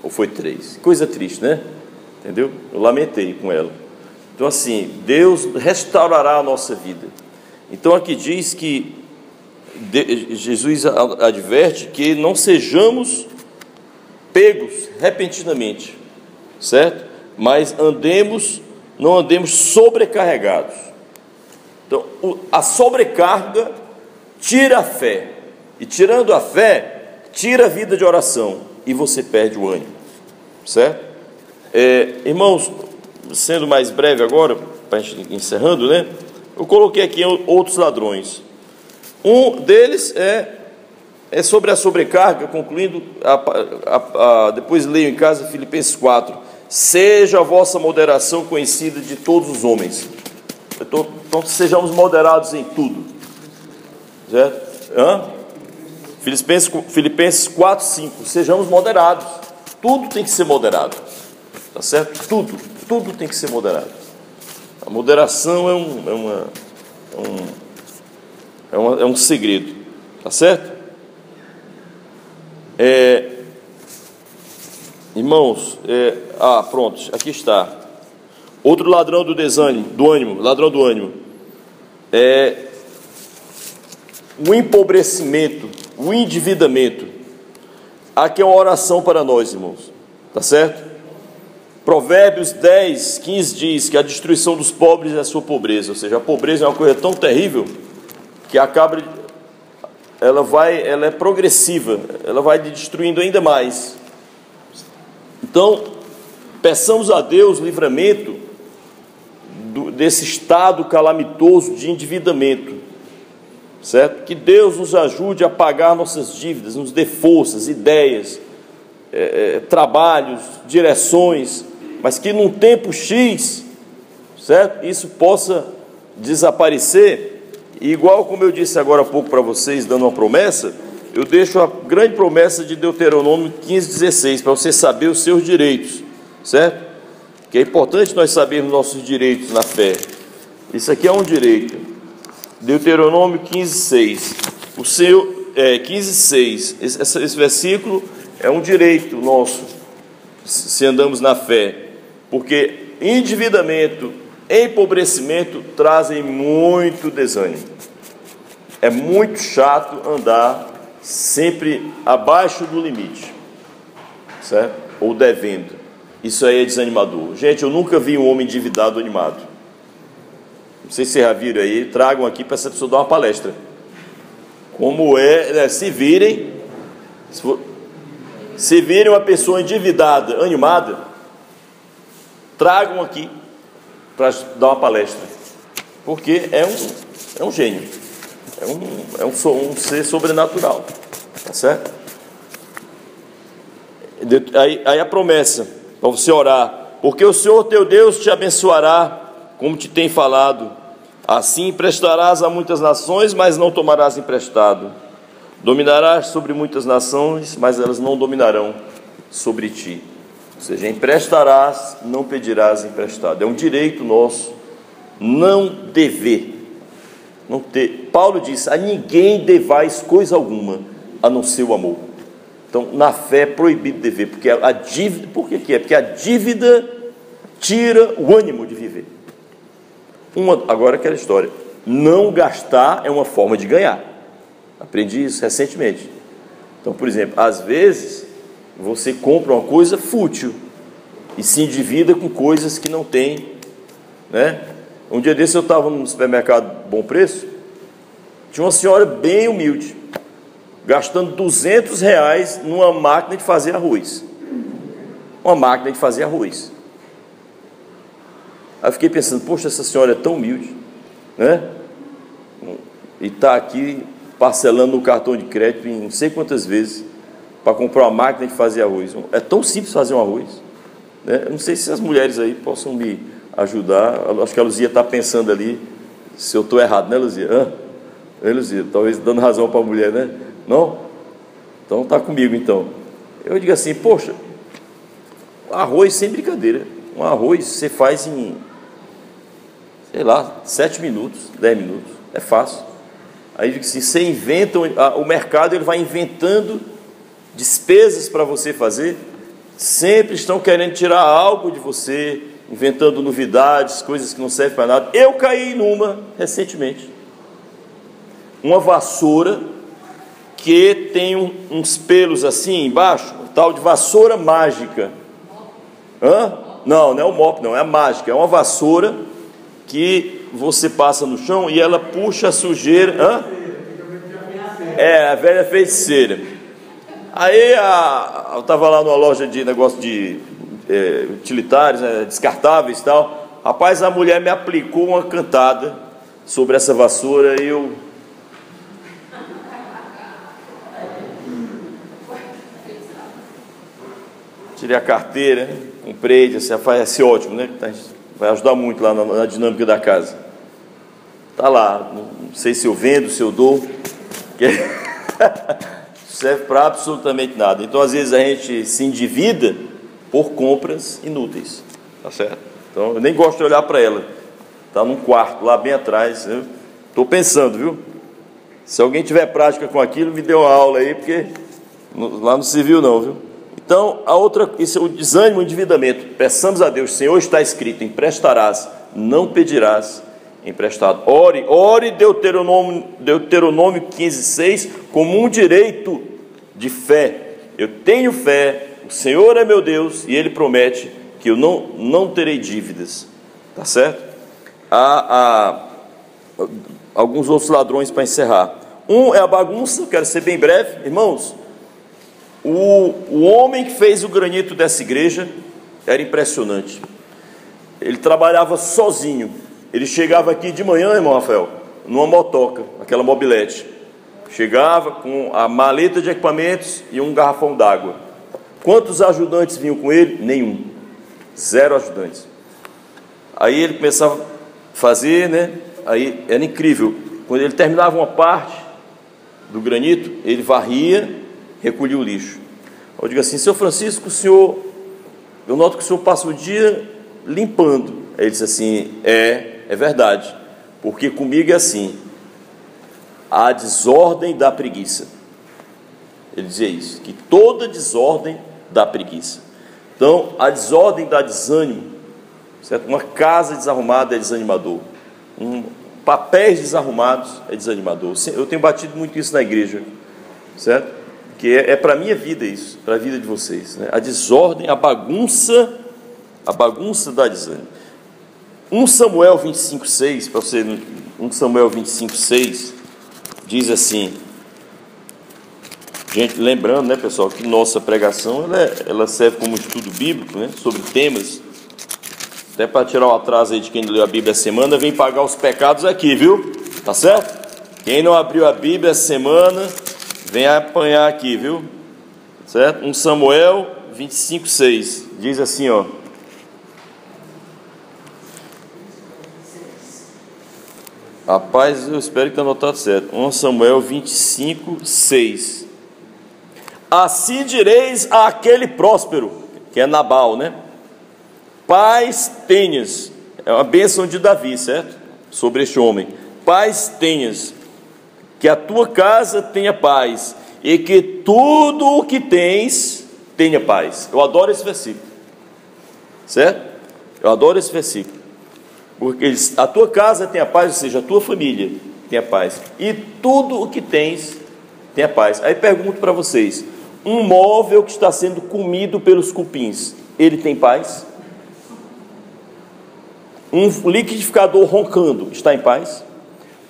ou foi 3, coisa triste, né? Entendeu? Eu lamentei com ela. Então assim, Deus restaurará a nossa vida. Então aqui diz que Jesus adverte que não sejamos pegos repentinamente, certo? Mas não andemos sobrecarregados. Então a sobrecarga tira a fé, e tirando a fé, tira a vida de oração, e você perde o ânimo, certo? Irmãos, sendo mais breve agora, para a gente encerrando, né? Eu coloquei aqui outros ladrões. Um deles é sobre a sobrecarga, concluindo, depois leio em casa Filipenses 4. Seja a vossa moderação conhecida de todos os homens. Então sejamos moderados em tudo, certo? Filipenses 4:5. Sejamos moderados. Tudo tem que ser moderado, tá certo? Tudo tem que ser moderado. A moderação é um segredo, tá certo? Irmãos, pronto, aqui está. Outro ladrão do ânimo, ladrão do ânimo, o empobrecimento, o endividamento. aqui é uma oração para nós, irmãos, tá certo? Provérbios 10, 15 diz que a destruição dos pobres é a sua pobreza, ou seja, a pobreza é uma coisa tão terrível que ela é progressiva, ela vai destruindo ainda mais. Então, peçamos a Deus livramento desse estado calamitoso de endividamento, certo? Que Deus nos ajude a pagar nossas dívidas, nos dê forças, ideias, trabalhos, direções, mas que num tempo X, certo? Isso possa desaparecer. E igual como eu disse agora há pouco para vocês, dando uma promessa, eu deixo a grande promessa de Deuteronômio 15:16, para você saber os seus direitos, certo? Que é importante nós sabermos nossos direitos na fé. Isso aqui é um direito. Deuteronômio 15:6. O seu 15:6. Esse versículo é um direito nosso, se andamos na fé, porque endividamento, empobrecimento trazem muito desânimo. É muito chato andar sempre abaixo do limite, certo? Ou devendo. Isso aí é desanimador. Gente, eu nunca vi um homem endividado animado. Não sei se vocês já viram aí. Tragam aqui para essa pessoa dar uma palestra. Como se virem, se virem uma pessoa endividada, animada, tragam aqui para dar uma palestra, porque é um gênio, é um ser sobrenatural, tá certo? Aí a promessa para você orar: porque o Senhor teu Deus te abençoará, como te tem falado, assim emprestarás a muitas nações, mas não tomarás emprestado, dominarás sobre muitas nações, mas elas não dominarão sobre ti. Ou seja, emprestarás, não pedirás emprestado. É um direito nosso não dever, não ter. Paulo diz: a ninguém devais coisa alguma, a não ser o amor. Então, na fé é proibido dever, porque a dívida, por que é? Porque a dívida tira o ânimo de viver. Agora aquela história, não gastar é uma forma de ganhar. Aprendi isso recentemente. Então, por exemplo, às vezes você compra uma coisa fútil e se endivida com coisas que não tem, né? Um dia desse eu estava no supermercado Bom Preço, tinha uma senhora bem humilde, gastando R$200 numa máquina de fazer arroz. Uma máquina de fazer arroz. Aí eu fiquei pensando: poxa, essa senhora é tão humilde, né? E está aqui parcelando no cartão de crédito em não sei quantas vezes para comprar uma máquina de fazer arroz. É tão simples fazer um arroz, né? Eu não sei se as mulheres aí possam me ajudar. Acho que a Luzia está pensando ali se eu estou errado, né, Luzia? Luzia, talvez dando razão para a mulher, né? Não? Então está comigo, então. Eu digo assim: poxa, arroz sem brincadeira. Um arroz você faz em, sei lá, 7 minutos, 10 minutos. É fácil. Aí eu digo assim: você inventa, o mercado ele vai inventando despesas para você fazer. Sempre estão querendo tirar algo de você, inventando novidades, coisas que não servem para nada. Eu caí numa recentemente. Uma vassoura que tem uns pelos assim embaixo, tal de vassoura mágica. Não é o mop, não, é a mágica. É uma vassoura que você passa no chão e ela puxa a sujeira. É, a velha feiticeira. Aí eu estava lá numa loja de negócio de utilitários, descartáveis e tal. Rapaz, a mulher me aplicou uma cantada sobre essa vassoura e eu... tirei a carteira, comprei, disse: vai ser ótimo, né? Vai ajudar muito lá na dinâmica da casa. Tá lá, não sei se eu vendo, se eu dou, que serve para absolutamente nada. Então, às vezes a gente se endivida por compras inúteis, tá certo? Então, eu nem gosto de olhar para ela. Tá num quarto lá bem atrás. Eu estou pensando, viu? Se alguém tiver prática com aquilo, me dê uma aula aí, porque lá não se viu não, viu? Então, isso é o desânimo, o endividamento. Peçamos a Deus: Senhor, está escrito, emprestarás, não pedirás emprestado. Ore Deuteronômio 15:6 como um direito de fé, eu tenho fé, o Senhor é meu Deus e Ele promete que eu não terei dívidas, tá certo? Há alguns outros ladrões para encerrar. Um é a bagunça, quero ser bem breve, irmãos. O homem que fez o granito dessa igreja era impressionante. Ele trabalhava sozinho. Ele chegava aqui de manhã, irmão Rafael, numa motoca, aquela mobilete. Chegava com a maleta de equipamentos e um garrafão d'água. Quantos ajudantes vinham com ele? Nenhum. 0 ajudantes. Aí ele começava a fazer, né? Aí era incrível. Quando ele terminava uma parte do granito, ele varria, recolhia o lixo. Eu digo assim: seu Francisco, eu noto que o senhor passa o dia limpando. Aí ele disse assim: é verdade, porque comigo é assim, a desordem da preguiça. Ele dizia isso, que toda desordem dá preguiça. Então, a desordem dá desânimo, certo? Uma casa desarrumada é desanimador, papéis desarrumados é desanimador. Eu tenho batido muito isso na igreja, certo? Que é para a minha vida isso, para a vida de vocês, né? A desordem, a bagunça dá desânimo. 1 Samuel 25,6, para você, 1 Samuel 25,6, diz assim, gente, lembrando, né, pessoal, que nossa pregação, ela serve como estudo bíblico, né, sobre temas, até para tirar o atraso aí de quem leu a Bíblia essa semana, vem pagar os pecados aqui, viu? Tá certo? Quem não abriu a Bíblia essa semana, vem apanhar aqui, viu? Certo? 1 Samuel 25,6, diz assim, ó. Rapaz, eu espero que tenha anotado certo. 1 Samuel 25,6. Assim direis àquele próspero, que é Nabal, né? Paz tenhas. É uma bênção de Davi, certo? Sobre este homem. Paz tenhas, que a tua casa tenha paz, e que tudo o que tens tenha paz. Eu adoro esse versículo, certo? Eu adoro esse versículo. Porque a tua casa tem a paz, ou seja, a tua família tem a paz, e tudo o que tens tem a paz. Aí pergunto para vocês: um móvel que está sendo comido pelos cupins, ele tem paz? Um liquidificador roncando, está em paz?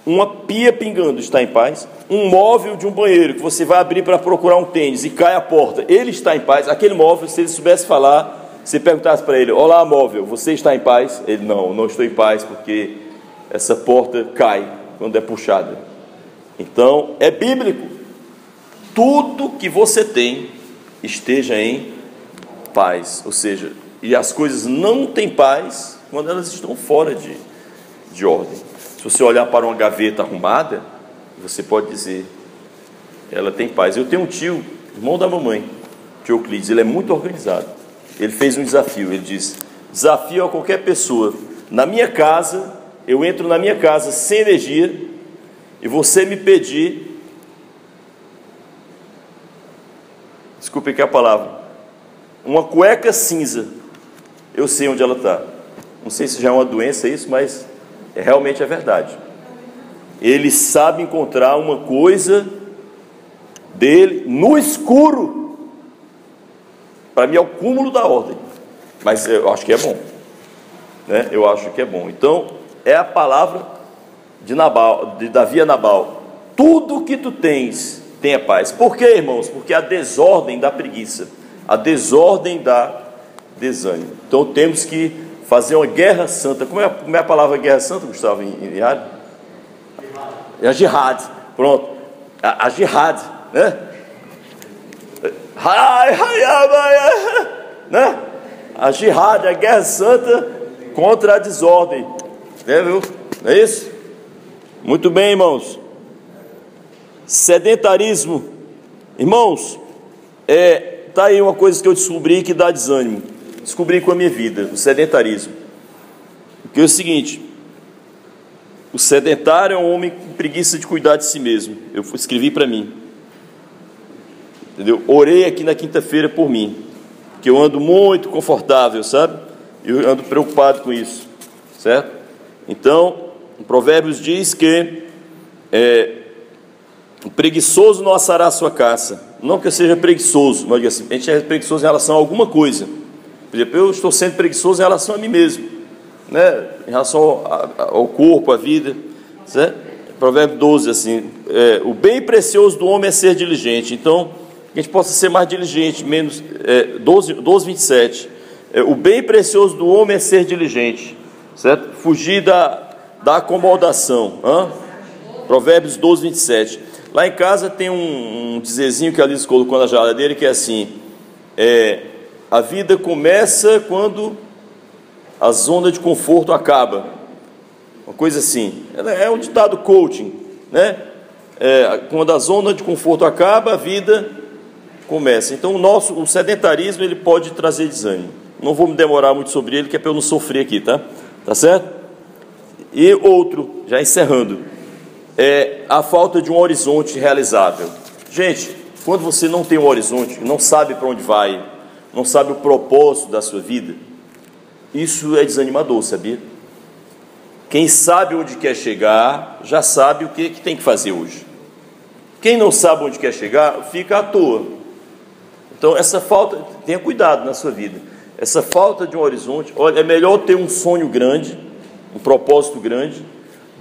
Uma pia pingando, está em paz? Um móvel de um banheiro que você vai abrir para procurar um tênis e cai a porta, ele está em paz? Aquele móvel, se ele soubesse falar, se perguntasse para ele: olá, móvel, você está em paz? Ele: não estou em paz, porque essa porta cai quando é puxada. Então, é bíblico. Tudo que você tem esteja em paz. Ou seja, e as coisas não têm paz quando elas estão fora de ordem. Se você olhar para uma gaveta arrumada, você pode dizer: ela tem paz. Eu tenho um tio, irmão da mamãe, tio Euclides, ele é muito organizado. Ele fez um desafio, ele disse: desafio a qualquer pessoa, na minha casa, eu entro na minha casa sem energia, e você me pedir, desculpe aqui a palavra, uma cueca cinza, eu sei onde ela está. Não sei se já é uma doença isso, mas realmente é verdade. Ele sabe encontrar uma coisa dele no escuro. Para mim é o cúmulo da ordem, mas eu acho que é bom, né? Eu acho que é bom. Então, é a palavra de Nabal, de Davi a Nabal: tudo que tu tens, tenha paz. Por quê, irmãos? Porque a desordem dá preguiça, a desordem dá desânimo. Então, temos que fazer uma guerra santa. Como é a palavra guerra santa, Gustavo, em árabe? É a jihad, pronto, a jihad, né? Né? A jihad, a guerra santa contra a desordem, viu? Não é isso? Muito bem, irmãos. Sedentarismo, irmãos, tá aí uma coisa que eu descobri que dá desânimo. Descobri com a minha vida, o sedentarismo. Porque é o seguinte: o sedentário é um homem com preguiça de cuidar de si mesmo. Eu escrevi para mim, entendeu? Orei aqui na quinta-feira por mim, que eu ando muito confortável, sabe? Eu ando preocupado com isso, certo? Então, o Provérbios diz que o preguiçoso não assará a sua caça, não que eu seja preguiçoso, mas assim, a gente é preguiçoso em relação a alguma coisa. Por exemplo, eu estou sendo preguiçoso em relação a mim mesmo, né? Em relação ao corpo, à vida, certo? Provérbio 12, assim, o bem precioso do homem é ser diligente. Então, que a gente possa ser mais diligente, menos, 12, 27. O bem precioso do homem é ser diligente, certo? Fugir da acomodação. Provérbios 12, 27. Lá em casa tem um dizerzinho que a Alice colocou na geladeira, que é assim: a vida começa quando a zona de conforto acaba. Uma coisa assim. É um ditado coaching, né? Quando a zona de conforto acaba, a vida começa. Então o sedentarismo, ele pode trazer desânimo. Não vou me demorar muito sobre ele, que é para eu não sofrer aqui, tá? Tá certo? E outro, já encerrando, a falta de um horizonte realizável. Gente, quando você não tem um horizonte, não sabe para onde vai, não sabe o propósito da sua vida, isso é desanimador, sabia? Quem sabe onde quer chegar, já sabe o que tem que fazer hoje. Quem não sabe onde quer chegar, fica à toa. Então, essa falta, tenha cuidado na sua vida. Essa falta de um horizonte, olha, é melhor ter um sonho grande, um propósito grande,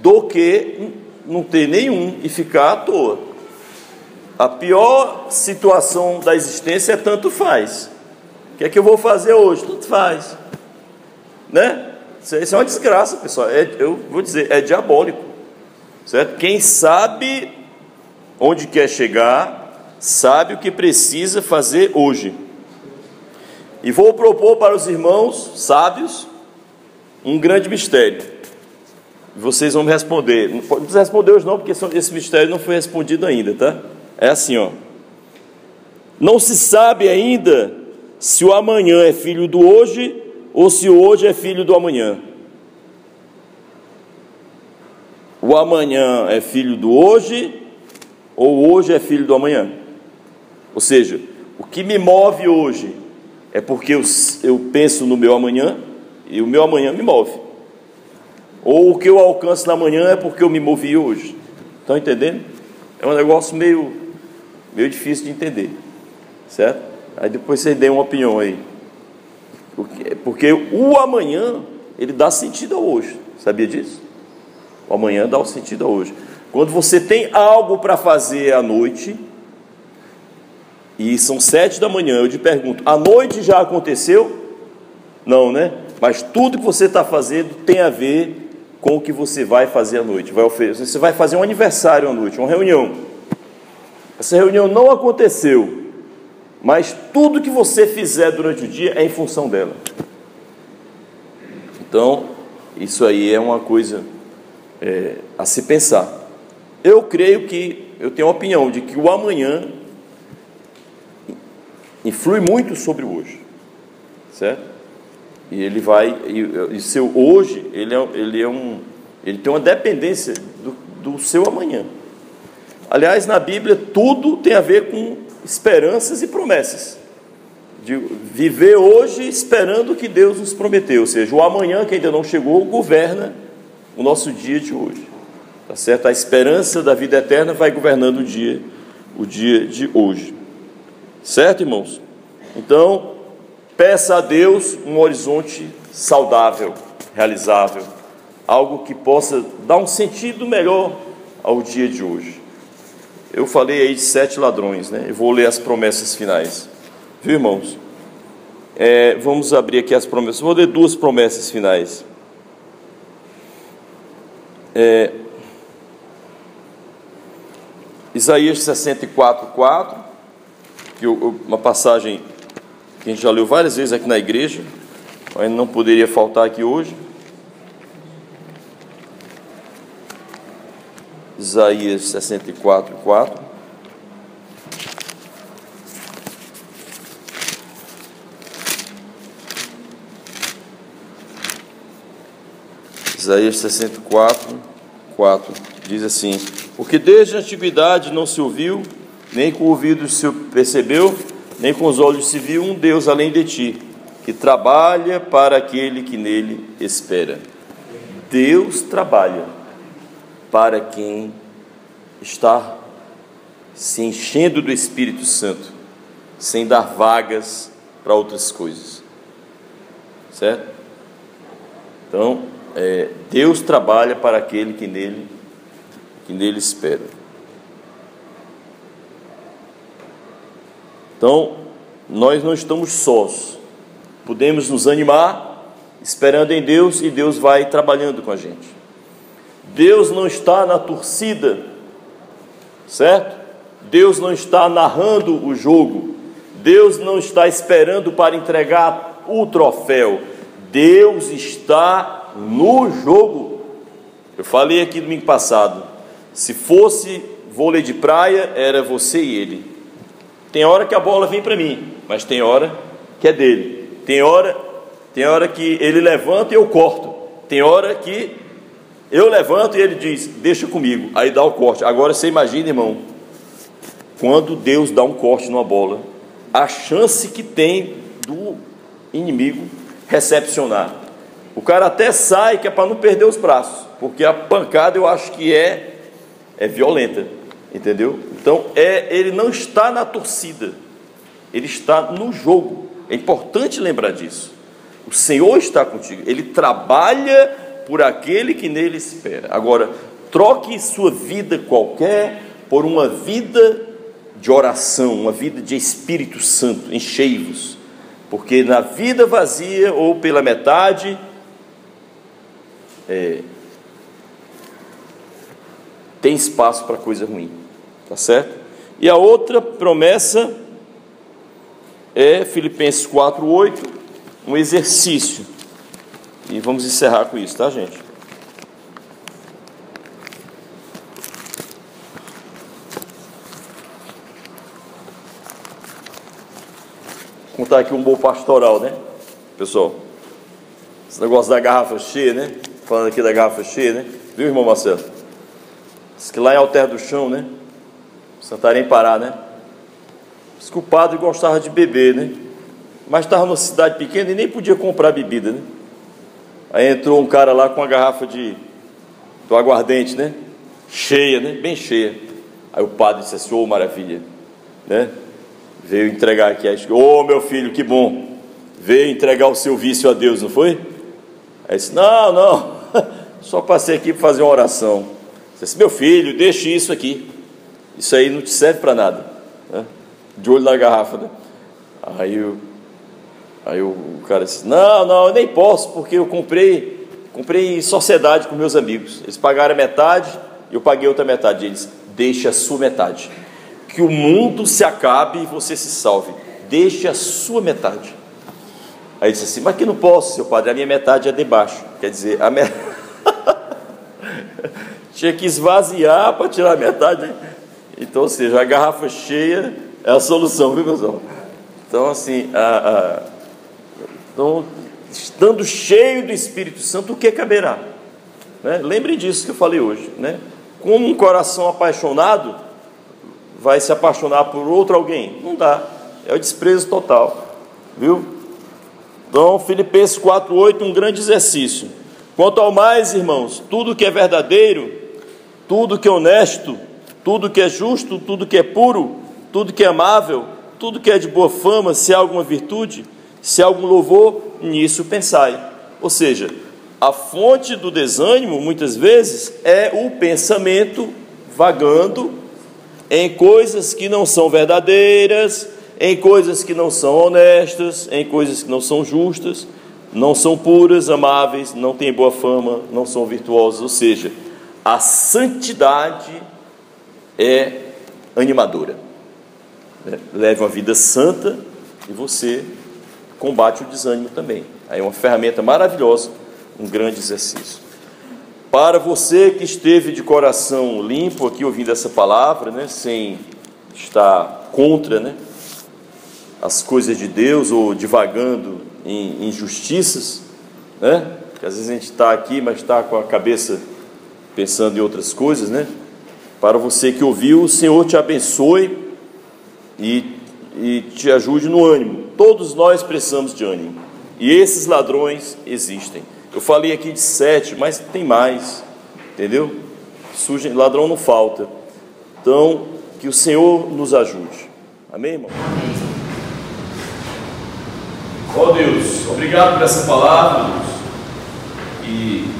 do que não ter nenhum e ficar à toa. A pior situação da existência é tanto faz. O que é que eu vou fazer hoje? Tanto faz, né? Isso é uma desgraça, pessoal. Eu vou dizer, é diabólico, certo? Quem sabe onde quer chegar, sabe o que precisa fazer hoje. E vou propor para os irmãos sábios um grande mistério. Vocês vão me responder. Não precisa responder hoje não, porque esse mistério não foi respondido ainda, tá? É assim, ó. Não se sabe ainda se o amanhã é filho do hoje ou se o hoje é filho do amanhã. O amanhã é filho do hoje ou hoje é filho do amanhã. Ou seja, o que me move hoje é porque eu penso no meu amanhã e o meu amanhã me move. Ou o que eu alcanço na manhã é porque eu me movi hoje. Estão entendendo? É um negócio meio difícil de entender, certo? Aí depois vocês deem uma opinião aí. Porque o amanhã, ele dá sentido a hoje. Sabia disso? O amanhã dá o sentido a hoje. Quando você tem algo para fazer à noite, e são 7 da manhã, eu te pergunto, a noite já aconteceu? Não, né? Mas tudo que você está fazendo tem a ver com o que você vai fazer à noite. Você vai fazer um aniversário à noite, uma reunião. Essa reunião não aconteceu, mas tudo que você fizer durante o dia é em função dela. Então, isso aí é uma coisa a se pensar. Eu creio que, eu tenho a opinião de que o amanhã influi muito sobre o hoje, certo? E ele vai, e seu hoje, ele tem uma dependência do seu amanhã. Aliás, na Bíblia, tudo tem a ver com esperanças e promessas. De viver hoje esperando o que Deus nos prometeu. Ou seja, o amanhã que ainda não chegou governa o nosso dia de hoje. Tá certo? A esperança da vida eterna vai governando o dia de hoje. Certo, irmãos? Então, peça a Deus um horizonte saudável, realizável. Algo que possa dar um sentido melhor ao dia de hoje. Eu falei aí de 7 ladrões, né? Eu vou ler as promessas finais. Viu, irmãos? Vamos abrir aqui as promessas. Vou ler 2 promessas finais. Isaías 64:4, uma passagem que a gente já leu várias vezes aqui na igreja, mas não poderia faltar aqui hoje. Isaías 64:4. Isaías 64:4 diz assim: porque desde a antiguidade não se ouviu, nem com o ouvido se percebeu, nem com os olhos se viu um Deus além de ti, que trabalha para aquele que nele espera. Deus trabalha para quem está se enchendo do Espírito Santo, sem dar vagas para outras coisas, certo? Então, Deus trabalha para aquele que nele espera. Então, nós não estamos sós, podemos nos animar esperando em Deus, e Deus vai trabalhando com a gente. Deus não está na torcida, certo? Deus não está narrando o jogo, Deus não está esperando para entregar o troféu, Deus está no jogo. Eu falei aqui domingo passado, se fosse vôlei de praia, era você e ele. Tem hora que a bola vem para mim, mas tem hora que é dele. Tem hora que ele levanta e eu corto. Tem hora que eu levanto e ele diz, deixa comigo, aí dá o corte. Agora você imagina, irmão, quando Deus dá um corte numa bola, a chance que tem do inimigo recepcionar. O cara até sai, que é para não perder os braços, porque a pancada eu acho que é violenta, entendeu? Então, ele não está na torcida, ele está no jogo. É importante lembrar disso. O Senhor está contigo, Ele trabalha por aquele que nele espera. Agora, troque sua vida qualquer por uma vida de oração, uma vida de Espírito Santo, enchei-vos, porque na vida vazia ou pela metade, tem espaço para coisa ruim, tá certo? E a outra promessa é Filipenses 4:8, um exercício, e vamos encerrar com isso, tá, gente? Vou contar aqui um bom pastoral, né, pessoal? Esse negócio da garrafa cheia, né? Falando aqui da garrafa cheia, né? Viu, irmão Marcelo? Diz que lá em Alter do Chão, né? Santarém, Pará, né? Diz que o padre gostava de beber, né? Mas estava numa cidade pequena e nem podia comprar bebida, né? Aí entrou um cara lá com uma garrafa do aguardente, né? Cheia, né? Bem cheia. Aí o padre disse assim, ô maravilha, né? Veio entregar aqui, ô meu filho, que bom, veio entregar o seu vício a Deus, não foi? Aí disse, não, só passei aqui para fazer uma oração. Disse, meu filho, deixe isso aqui, isso aí não te serve para nada, né? De olho na garrafa, né? Aí o cara disse, não, eu nem posso, porque eu comprei em sociedade com meus amigos, eles pagaram a metade, eu paguei outra metade. Eles, deixe a sua metade, que o mundo se acabe e você se salve, deixe a sua metade. Aí disse assim, mas que não posso, seu padre, a minha metade é debaixo, quer dizer, tinha que esvaziar para tirar a metade, né? Então, ou seja, a garrafa cheia é a solução, viu, pessoal? Então, assim, então, estando cheio do Espírito Santo, o que caberá? Né? Lembre disso que eu falei hoje, né? Como um coração apaixonado vai se apaixonar por outro alguém? Não dá, é o desprezo total, viu? Então, Filipenses 4:8, um grande exercício. Quanto ao mais, irmãos, tudo que é verdadeiro, tudo que é honesto, tudo que é justo, tudo que é puro, tudo que é amável, tudo que é de boa fama, se há alguma virtude, se há algum louvor, nisso pensai. Ou seja, a fonte do desânimo, muitas vezes, é o pensamento vagando em coisas que não são verdadeiras, em coisas que não são honestas, em coisas que não são justas, não são puras, amáveis, não têm boa fama, não são virtuosas. Ou seja, a santidade é animadora. Leve uma vida santa e você combate o desânimo também. Aí é uma ferramenta maravilhosa, um grande exercício. Para você que esteve de coração limpo aqui ouvindo essa palavra, né, sem estar contra, né, as coisas de Deus ou divagando em injustiças, né, porque às vezes a gente está aqui, mas está com a cabeça pensando em outras coisas, né? Para você que ouviu, o Senhor te abençoe e te ajude no ânimo. Todos nós precisamos de ânimo, e esses ladrões existem. Eu falei aqui de 7, mas tem mais, entendeu? Ladrão não falta. Então, Que o Senhor nos ajude. Amém, irmão? Ó Deus, obrigado por essa palavra, Deus. E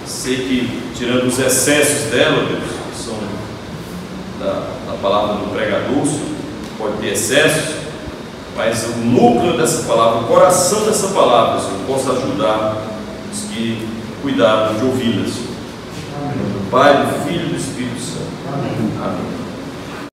sei que, tirando os excessos dela, Deus, que são da palavra do pregador, pode ter excessos, mas o núcleo dessa palavra, o coração dessa palavra, Senhor, possa ajudar os que cuidaram de ouvi-la, Senhor. Do Pai, do Filho e do Espírito Santo. Amém.